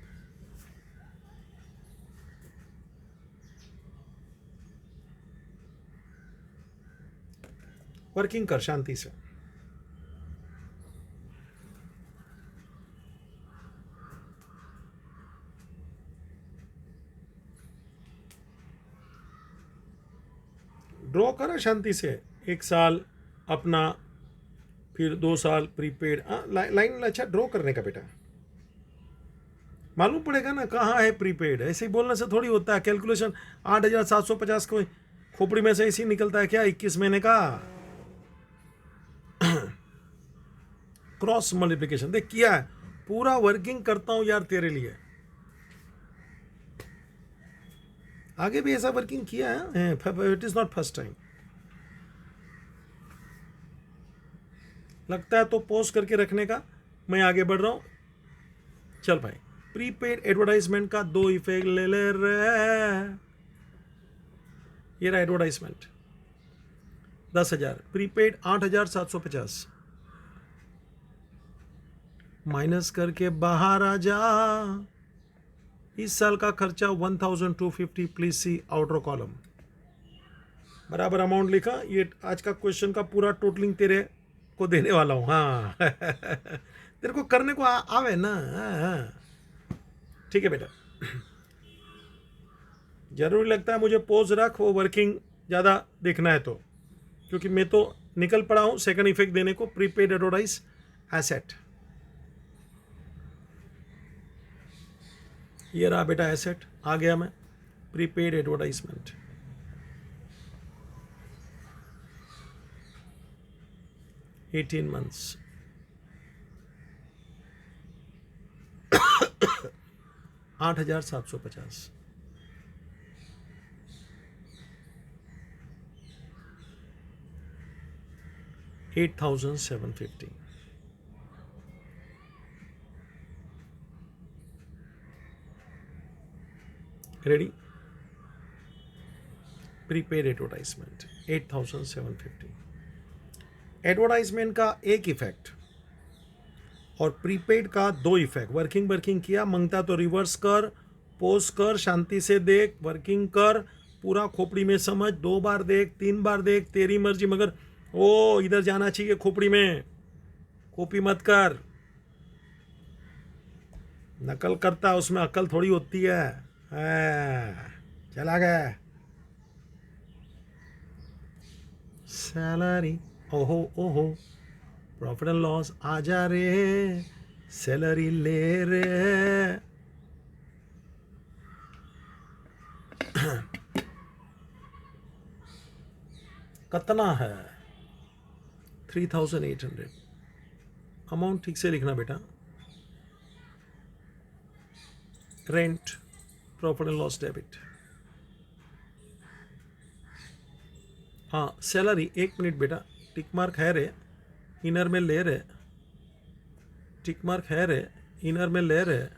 वर्किंग कर शांति से। ड्रॉ करा शांति से। 1 साल अपना, फिर 2 साल प्रीपेड। लाइन अच्छा ड्रॉ करने का बेटा, मालूम पड़ेगा ना कहाँ है प्रीपेड। ऐसे ही बोलने से थोड़ी होता है। कैलकुलेशन 8,750 को खोपड़ी में से ऐसे ही निकलता है क्या 21 महीने का? क्रॉस मल्टीप्लिकेशन देख किया है, पूरा वर्किंग करता हूं यार तेरे लिए। आगे भी ऐसा वर्किंग किया है, it is not first time. लगता है तो पोस्ट करके रखने का, मैं आगे बढ़ रहा हूं। चल भाई, प्रीपेड एडवर्टाइजमेंट का 2 इफेक्ट ले ले रे। ये रहा एडवर्टाइजमेंट 10,000, प्रीपेड 8,750, माइनस करके बाहर आ जा। इस साल का खर्चा 1,250, प्लीज सी आउटर कॉलम। बराबर अमाउंट लिखा। ये आज का क्वेश्चन का पूरा टोटलिंग तेरे को देने वाला हूं। हाँ तेरे को करने को आवे ना। हाँ। ठीक है बेटा, जरूरी लगता है मुझे पोज रख, वो वर्किंग ज़्यादा देखना है तो, क्योंकि मैं तो निकल पड़ा हूं सेकंड इफेक्ट देने को। प्रीपेड एडवर्टाइज एसेट, ये रहा बेटा एसेट। आ गया मैं prepaid advertisement. Eighteen months 8,750, 8,750। Ready? Prepaid advertisement 8,750। Advertisement का एक इफेक्ट और प्रीपेड का 2 इफेक्ट। वर्किंग किया, मंगता तो रिवर्स कर, पोस्ट कर, शांति से देख, वर्किंग कर, पूरा खोपड़ी में समझ। 2 बार देख, 3 बार देख, तेरी मर्जी, मगर ओ इधर जाना चाहिए खोपड़ी में। कॉपी मत कर, नकल करता उसमें अकल थोड़ी होती है। चला गया सैलरी। ओहो ओहो, प्रॉफिट एंड लॉस आ जा रे, सैलरी ले रे। कितना है? 3,800। अमाउंट ठीक से लिखना बेटा। Rent, profit and loss debit. हाँ सैलरी, 1 मिनट बेटा, टिक मार्क है रे, इनर में ले रे, टिक मार्क है रे, इनर में ले रे।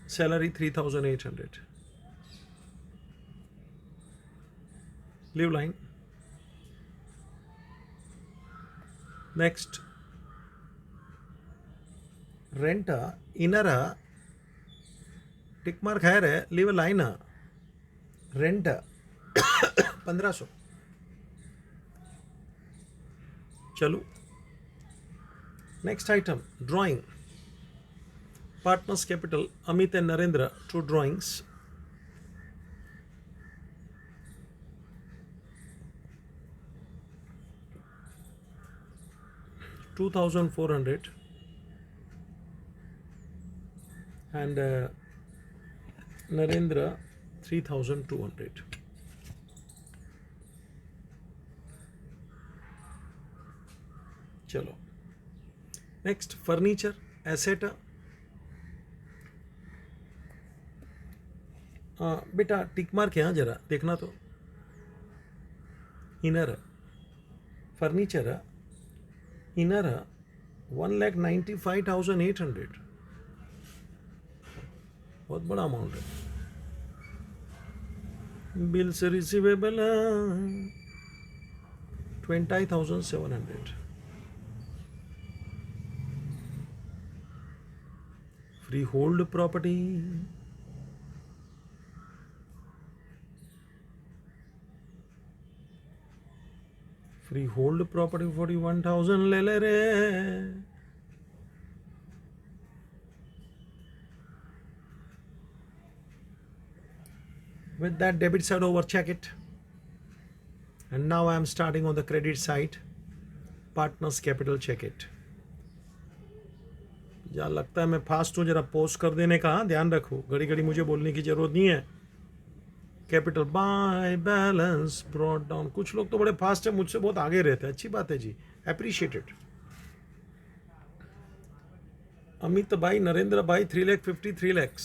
Salary 3,800। Leave line. Next rent inner tick mark है लीव अ लाइन रेंट 1500. चलो next item drawing partners capital Amit and Narendra to drawings. $2,400 and Narendra 3,200. चलो नेक्स्ट फर्नीचर एसेट. बेटा टिक मार्क यहाँ जरा देखना तो. Inner furniture inner 1,95,800. बहुत बड़ा अमाउंट है. Bills receivable 20,700. Free hold property free hold property 41,000 ले ले रे. With that debit side over, check it. And now I am starting on the credit side. Partners capital, check it. जहाँ लगता है मैं फास्ट हूँ जरा पोस्ट कर देने का ध्यान रखो. घड़ी घड़ी मुझे बोलने की जरूरत नहीं है. Capital by balance brought down. कुछ लोग तो बड़े फास्ट है मुझसे बहुत आगे रहते हैं. अच्छी बात है जी अप्रिशिएटेड. अमित भाई नरेंद्र भाई 3,53 लाख.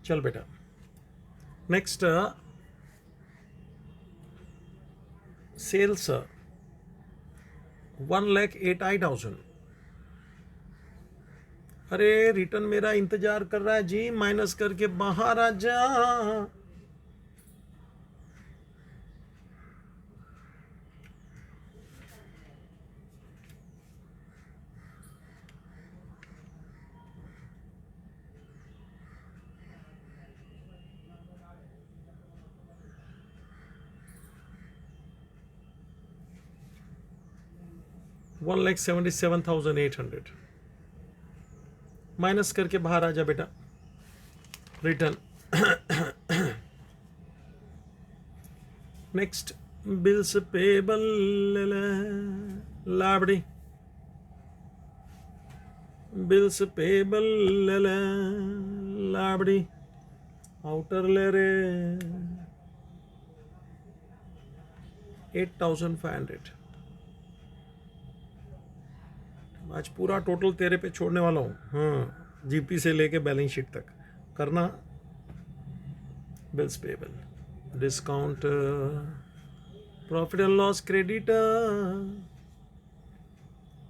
चल बेटा नेक्स्ट सेल्स 1,08,000. अरे रिटर्न मेरा इंतजार कर रहा है जी. माइनस करके बाहर आ जा. $1,77,800. माइनस करके बाहर आ जा बेटा. Return next bills payable liability. Bills payable liability outer ले रे 8,500. आज पूरा टोटल तेरे पे छोड़ने वाला हूँ. हाँ जीपी से लेके बैलेंस शीट तक करना. Bills payable discount profit and loss credit.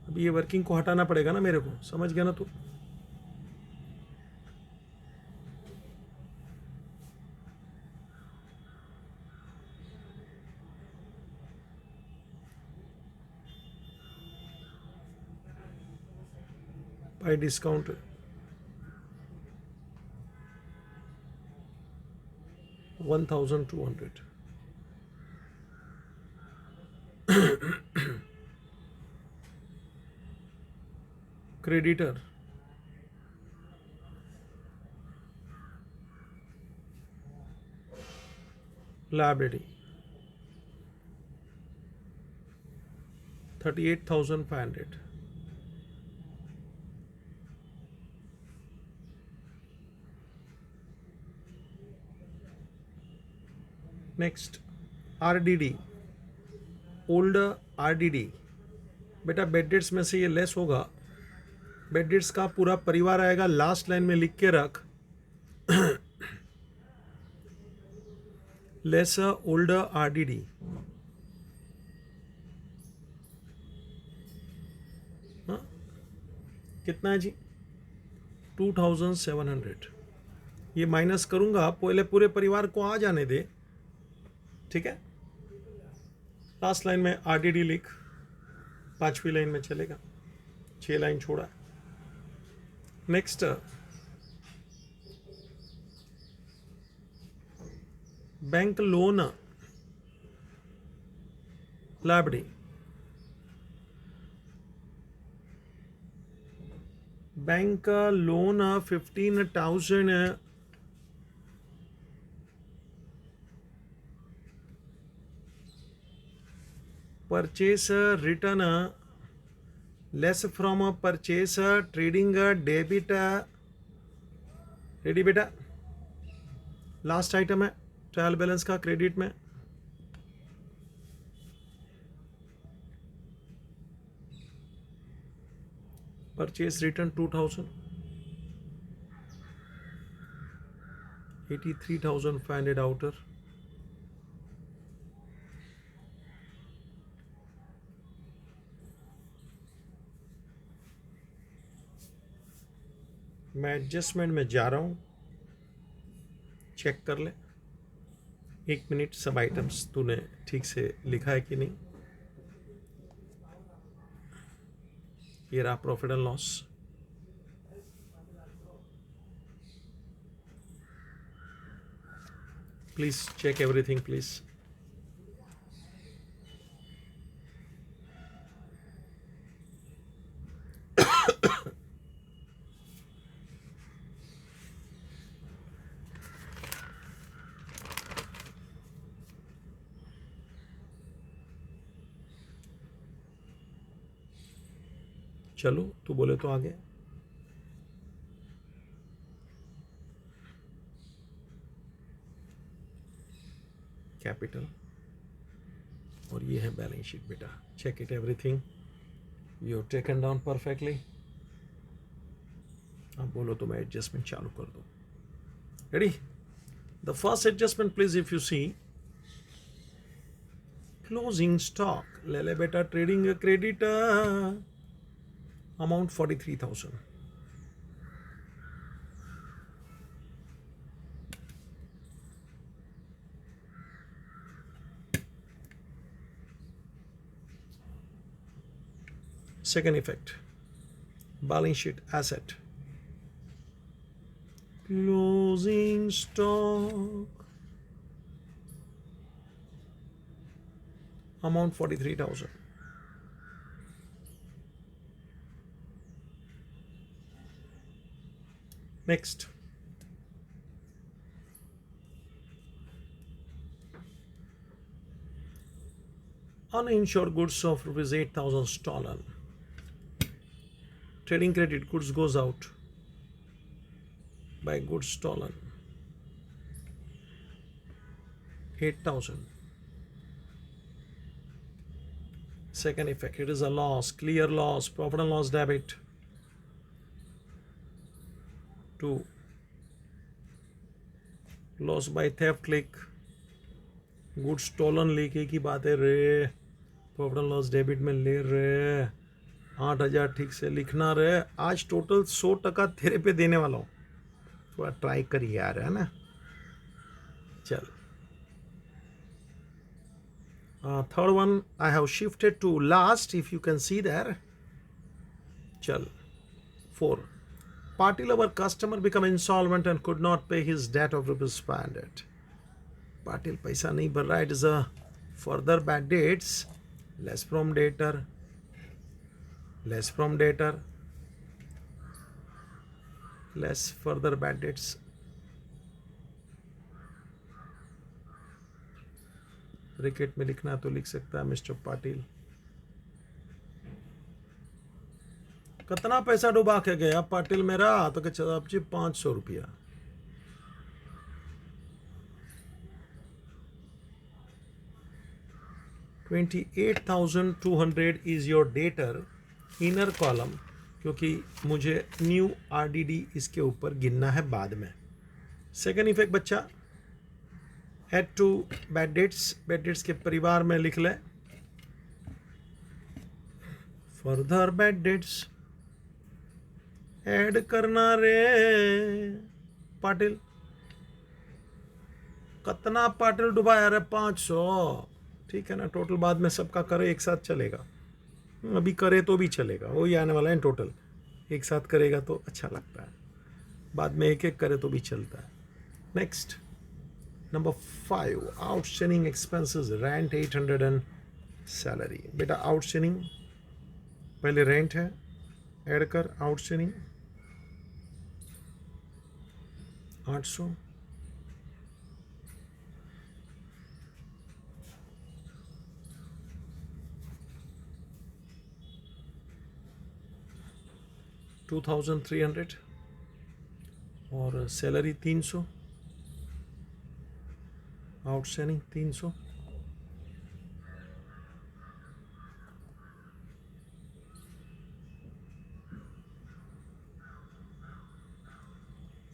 अभी ये वर्किंग को हटाना पड़ेगा ना मेरे को. समझ गया ना तू. by discount 1,200. creditor liability 38,500. Next RDD old RDD. बेटा बेड डेट्स में से ये लेस होगा. बेड डेट्स का पूरा परिवार आएगा. लास्ट लाइन में लिख के रख लेस ओल्ड आरडीडी. कितना है जी 2,700. ये माइनस करूंगा पहले पूरे परिवार को आ जाने दे. ठीक है, लास्ट लाइन में आरडीडी लिख, 5वीं लाइन में चलेगा, 6 लाइन छोड़ा। Next, bank loan liability, bank का loan 15,000 purchase return less from purchase trading debit. Ready बेटा, लास्ट आइटम है ट्रायल बैलेंस का क्रेडिट में। परचेस रिटर्न 2000, 83,500 आउटर, मैं एडजस्टमेंट में जा रहा हूं, चेक कर ले 1 मिनट, सब आइटम्स तूने ठीक से लिखा है कि नहीं। ये रहा profit and loss, please check everything please. चलो तू बोले तो आगे। कैपिटल और ये है बैलेंस शीट बेटा, check it everything, you taken down perfectly. अब बोलो तो मैं एडजस्टमेंट चालू कर दूं। Ready, the first adjustment please, if you see closing stock ले ले बेटा, trading credit amount 43,000, second effect, balance sheet asset, closing stock amount 43,000. Next, uninsured goods of rupees 8,000 stolen. Trading credit, goods goes out by goods stolen 8,000. Second effect, it is a loss, clear loss, profit and loss debit 2. Loss by theft लिख, good stolen लेके की बात है रे, profit and loss debit में ले रहे 8,000 ठीक से लिखना रे। आज टोटल 100% तेरे पे देने वाला हूँ, थोड़ा ट्राई कर यार, है ना। चल, third one I have shifted to last, if you can see there. चल, 4, Patil, our customer, become insolvent and could not pay his debt of rupees 500. Patil पैसा नहीं भर रहा, it is a further bad dates, less from debtor, less from debtor, less further bad debts. Bracket में लिखना तो लिख सकता है मिस्टर पाटिल। कितना पैसा डुबा के गया पाटिल मेरा, तो क्या चला जी 500 रुपया। $28,200 is your debtor, inner column, क्योंकि मुझे न्यू आरडीडी इसके ऊपर गिनना है बाद में। सेकेंड इफेक्ट बच्चा, add to bad debts, bad debts के परिवार में लिख ले फर्दर बैड डेट्स ऐड करना रे पाटिल। कितना पाटिल डुबाया रे 500, ठीक है ना, टोटल बाद में सबका करे एक साथ चलेगा, अभी करे तो भी चलेगा, वही आने वाला है टोटल, एक साथ करेगा तो अच्छा लगता है, बाद में एक एक करे तो भी चलता है। Next number 5, outstanding expenses, rent 800 and salary. बेटा आउटस्टैंडिंग पहले रेंट है, ऐड कर आउटस्टैंडिंग 800, $2,300 और सैलरी 300, आउटस्टैंडिंग 300,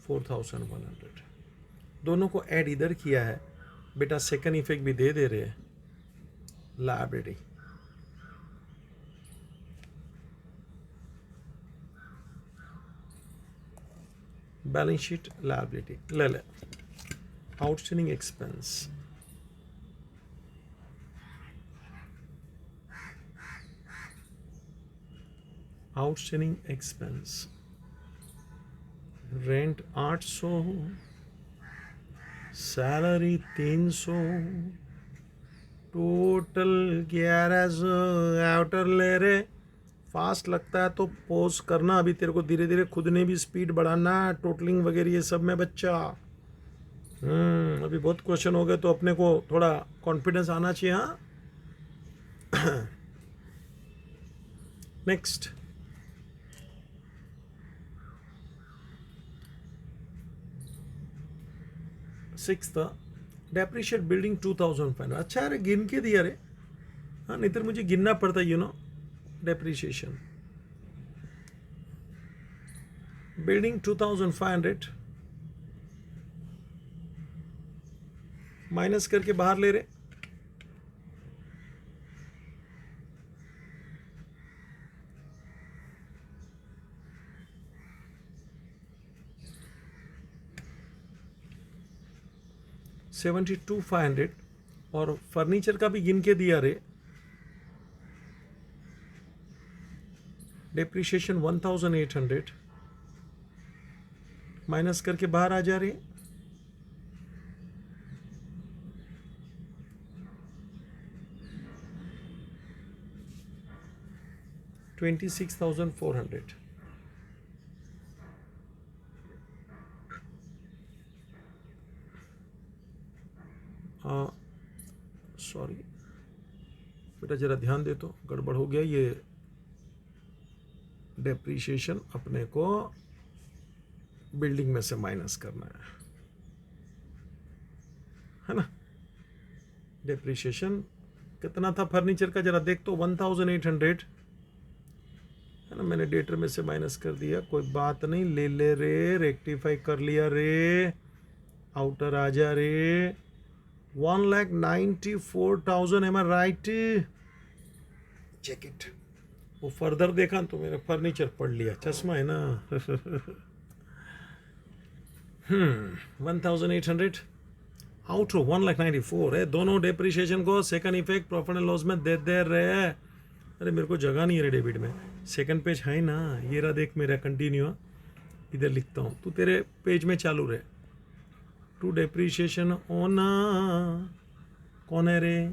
$4,100। दोनों को ऐड इधर किया है बेटा, सेकंड इफेक्ट भी दे रहे हैं, लायबिलिटी, बैलेंस शीट लायबिलिटी ले ले, outstanding expense, outstanding expense, rent 800, salary 300, total 1100। Outer ले रहे, फास्ट लगता है तो पॉज करना, अभी तेरे को धीरे धीरे खुद ने भी स्पीड बढ़ाना, टोटलिंग वगैरह ये सब में बच्चा। अभी बहुत क्वेश्चन हो गए तो अपने को थोड़ा कॉन्फिडेंस आना चाहिए। हाँ, नेक्स्ट सिक्स्थ, डेप्रिशिएट बिल्डिंग 2500। अच्छा अरे गिन के दिया रे, हाँ नहीं तो मुझे गिनना पड़ता, you know, depreciation building 2500 minus करके बाहर ले रहे, $72,500 और फर्नीचर का भी गिन के दिया रे, डेप्रिशिएशन 1,800 माइनस करके बाहर आ जा रही, $26,400। सॉरी बेटा जरा ध्यान दे, तो गड़बड़ हो गया, ये डेप्रीशिएशन अपने को बिल्डिंग में से माइनस करना है ना। डेप्रीशिएशन कितना था फर्नीचर का, जरा देख तो 1,800 है ना, मैंने डेटर में से माइनस कर दिया, कोई बात नहीं, ले ले रे, रेक्टिफाई कर लिया रे, आउटर आ जा रे, 1,94,000, am I right, check it. वो फर्दर देखा तो मेरे फर्नीचर पढ़ लिया, चश्मा है ना। 1,800 आउट ऑफ 1,94 है, दोनों डेप्रिशिएशन को second effect profit and loss में दे रहे। अरे मेरे को जगह नहीं है रे डेबिट में, सेकंड पेज है ना, ये रहा देख मेरा कंटिन्यू, इधर लिखता हूँ, तू तेरे पेज में चालू रहे। टू डेप्रिशिएशन ऑन कौन है रे,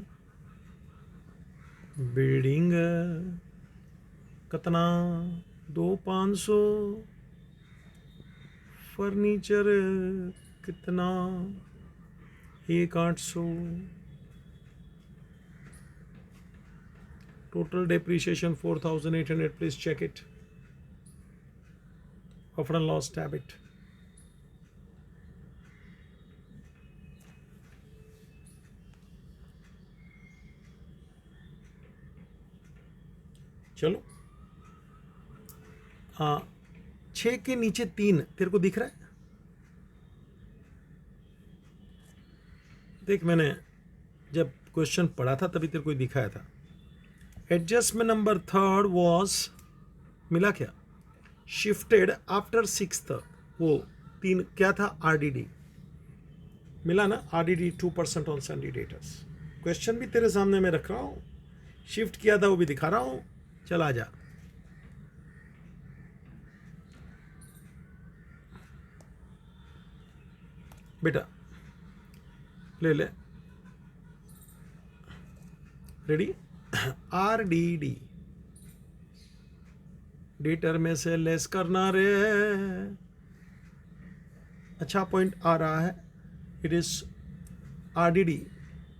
बिल्डिंग कितना 2,500, फर्नीचर कितना 1,800, total depreciation 4,800। Please check it, profit and loss tab it. चलो 6 के नीचे 3 तेरे को दिख रहा है, देख मैंने जब क्वेश्चन पढ़ा था तभी तेरे को दिखाया था। एडजस्टमेंट नंबर 3 वॉज, मिला क्या, शिफ्टेड आफ्टर 6th, वो 3 क्या था, आरडीडी, मिला ना, RDD 2% on salary debtors. Question भी तेरे सामने मैं रख रहा हूँ, शिफ्ट किया था वो भी दिखा रहा हूँ। चल आ जा। बेटा ले ले, रेडी। RDD डेटर में से लेस करना रे। अच्छा पॉइंट आ रहा है। It is RDD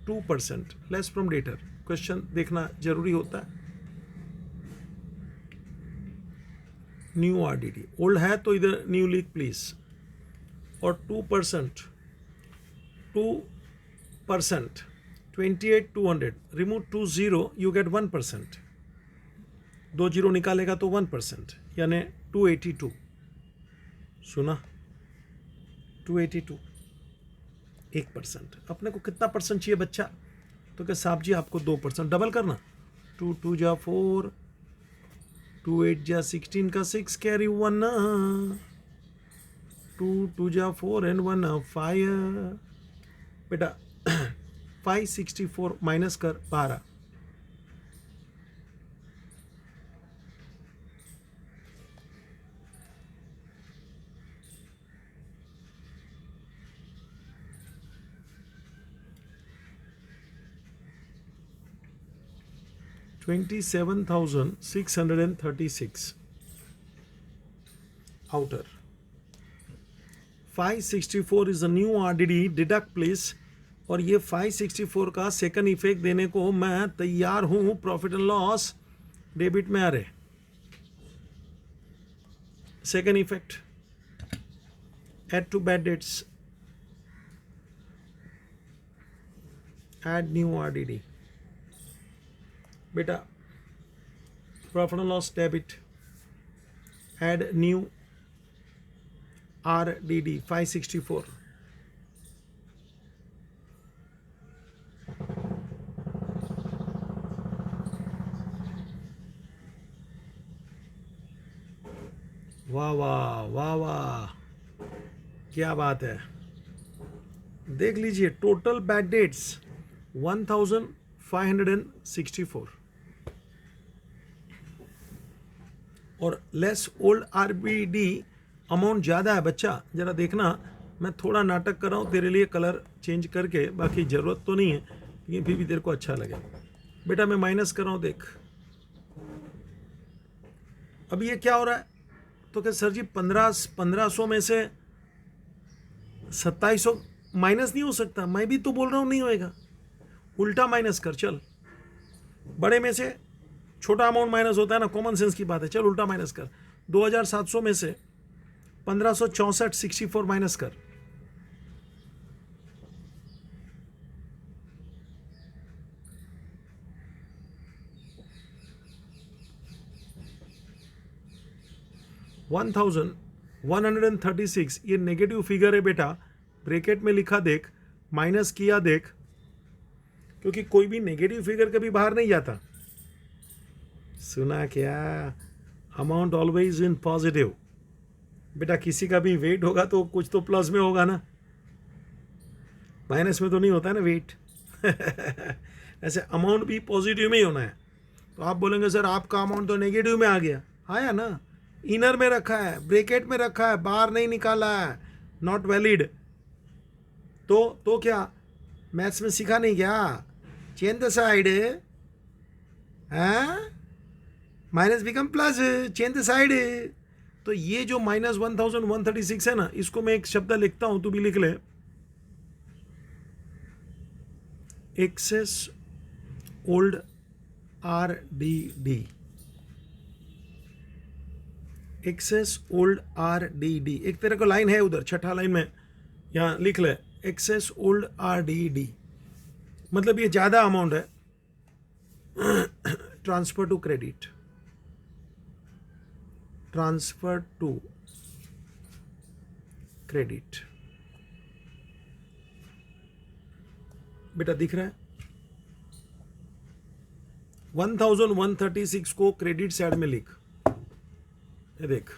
2% less from debtor. Question देखना जरूरी होता है। न्यू RDD, ओल्ड है तो इधर न्यू लिख प्लीज। और 2%, 2%, 28,200, रिमूव 2 0, यू गेट 1%। 2 जीरो निकालेगा तो 1%, यानी 282। सुना, 282, 1%। अपने को कितना परसेंट चाहिए बच्चा? तो क्या साहब जी आपको 2%, डबल करना। 2 2 जा 4, 2 8 जा 16 का 6 कैरी 1 ना, 2 2 जा 4 एंड 1 5। बेटा 564 माइनस कर 12, 27,636 outer। 564 is a new RDD, deduct please. और ये 564 का सेकंड इफेक्ट देने को मैं तैयार हूं। प्रॉफिट एंड लॉस डेबिट में आ रहे। Second effect, add to bad debts, add new RDD। बेटा profit and loss debit, add new RDD 564। वाह वाह वाह वाह, क्या बात है। देख लीजिए टोटल बैड डेट्स 1564 और लेस ओल्ड RBD अमाउंट ज़्यादा है। बच्चा जरा देखना, मैं थोड़ा नाटक कर रहा हूँ तेरे लिए कलर चेंज करके, बाकी ज़रूरत तो नहीं है लेकिन फिर भी तेरे को अच्छा लगे। बेटा मैं माइनस कर रहा हूँ, देख अभी ये क्या हो रहा है। तो क्या सर जी 1500 में से 2700 माइनस नहीं हो सकता? मैं भी तो बोल रहा हूँ नहीं होएगा, उल्टा माइनस कर। चल बड़े में से छोटा अमाउंट माइनस होता है ना, कॉमन सेंस की बात है। चल उल्टा माइनस कर। 2700 में से 1564 64 माइनस कर। $1,136 ये नेगेटिव फिगर है बेटा, ब्रैकेट में लिखा देख, माइनस किया देख, क्योंकि कोई भी नेगेटिव फिगर कभी बाहर नहीं जाता। सुना क्या? Amount always in positive. बेटा किसी का भी वेट होगा तो कुछ तो प्लस में होगा ना, माइनस में तो नहीं होता ना वेट। ऐसे अमाउंट भी पॉजिटिव में ही होना है। तो आप बोलेंगे सर आपका अमाउंट तो नेगेटिव में आ गया। आया ना, इनर में रखा है, ब्रैकेट में रखा है, बाहर नहीं निकाला है, नॉट वैलिड। तो क्या मैथ्स में सीखा नहीं क्या? Change the side, minus become plus, change the side. तो ये जो -1136 है ना, इसको मैं एक शब्द लिखता हूं, तू भी लिख ले। Excess old RDD, excess old RDD। एक तरह का लाइन है उधर, छठा लाइन में यहां लिख ले, एक्सेस ओल्ड RDD मतलब ये ज्यादा अमाउंट है। Transfer to credit, transfer to credit. बेटा दिख रहा है? 1136 को क्रेडिट साइड में लिख। ये देख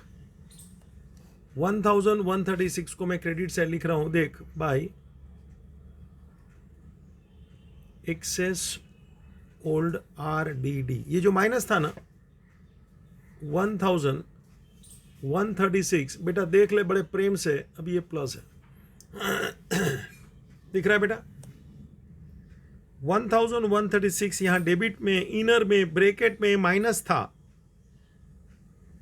1136 को मैं क्रेडिट साइड लिख रहा हूं, देख भाई एक्सेस ओल्ड RDD, ये जो माइनस था ना 1136, बेटा देख ले बड़े प्रेम से, अभी ये प्लस है। दिख रहा है बेटा 1136 यहां डेबिट में, इनर में, ब्रैकेट में माइनस था,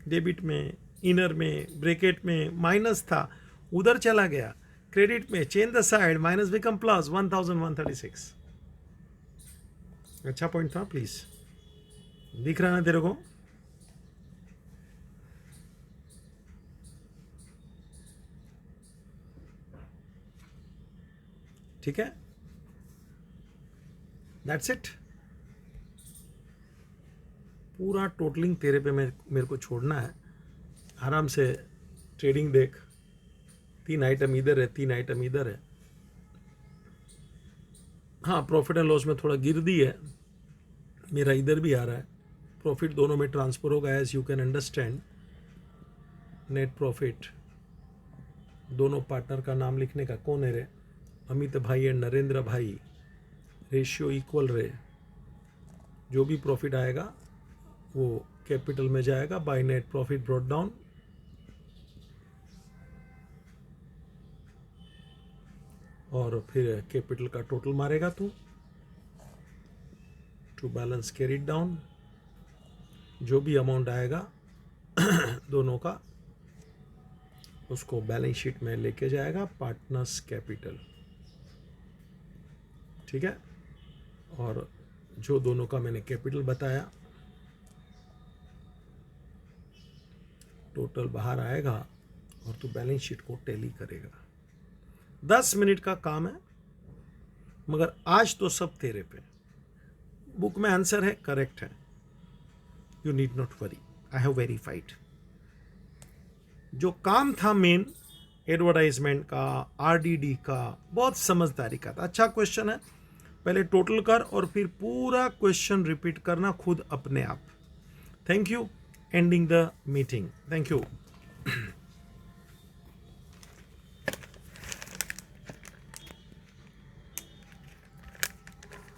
डेबिट में, इनर में, ब्रैकेट में माइनस था, उधर चला गया क्रेडिट में, change the side, minus become plus 1136। अच्छा पॉइंट था, प्लीज दिख रहा है ना तेरे को? ठीक है, दैट्स इट। पूरा टोटलिंग तेरे पे मेरे को छोड़ना है, आराम से ट्रेडिंग देख। 3 आइटम इधर है, 3 आइटम इधर है। हाँ, प्रॉफिट एंड लॉस में थोड़ा गिरदी है, मेरा इधर भी आ रहा है, प्रॉफिट दोनों में ट्रांसफर होगा, as you can understand. Net profit, दोनों पार्टनर का नाम लिखने का, कौन है रे? अमित भाई एंड नरेंद्र भाई, रेशियो इक्वल रे। जो भी प्रॉफिट आएगा वो कैपिटल में जाएगा, by net profit brought down. और फिर कैपिटल का टोटल मारेगा तू, टू बैलेंस कैरिड डाउन। जो भी अमाउंट आएगा दोनों का, उसको बैलेंस शीट में लेके जाएगा पार्टनर्स कैपिटल। ठीक है, और जो दोनों का मैंने कैपिटल बताया, टोटल बाहर आएगा और तू बैलेंस शीट को टैली करेगा। 10 मिनट का काम है, मगर आज तो सब तेरे पे। बुक में आंसर है, करेक्ट है, you need not worry, I have verified. जो काम था मेन एडवर्टाइजमेंट का, RDD का, बहुत समझदारी का था। अच्छा क्वेश्चन है, पहले टोटल कर और फिर पूरा क्वेश्चन रिपीट करना खुद अपने आप। Thank you, ending the meeting. Thank you.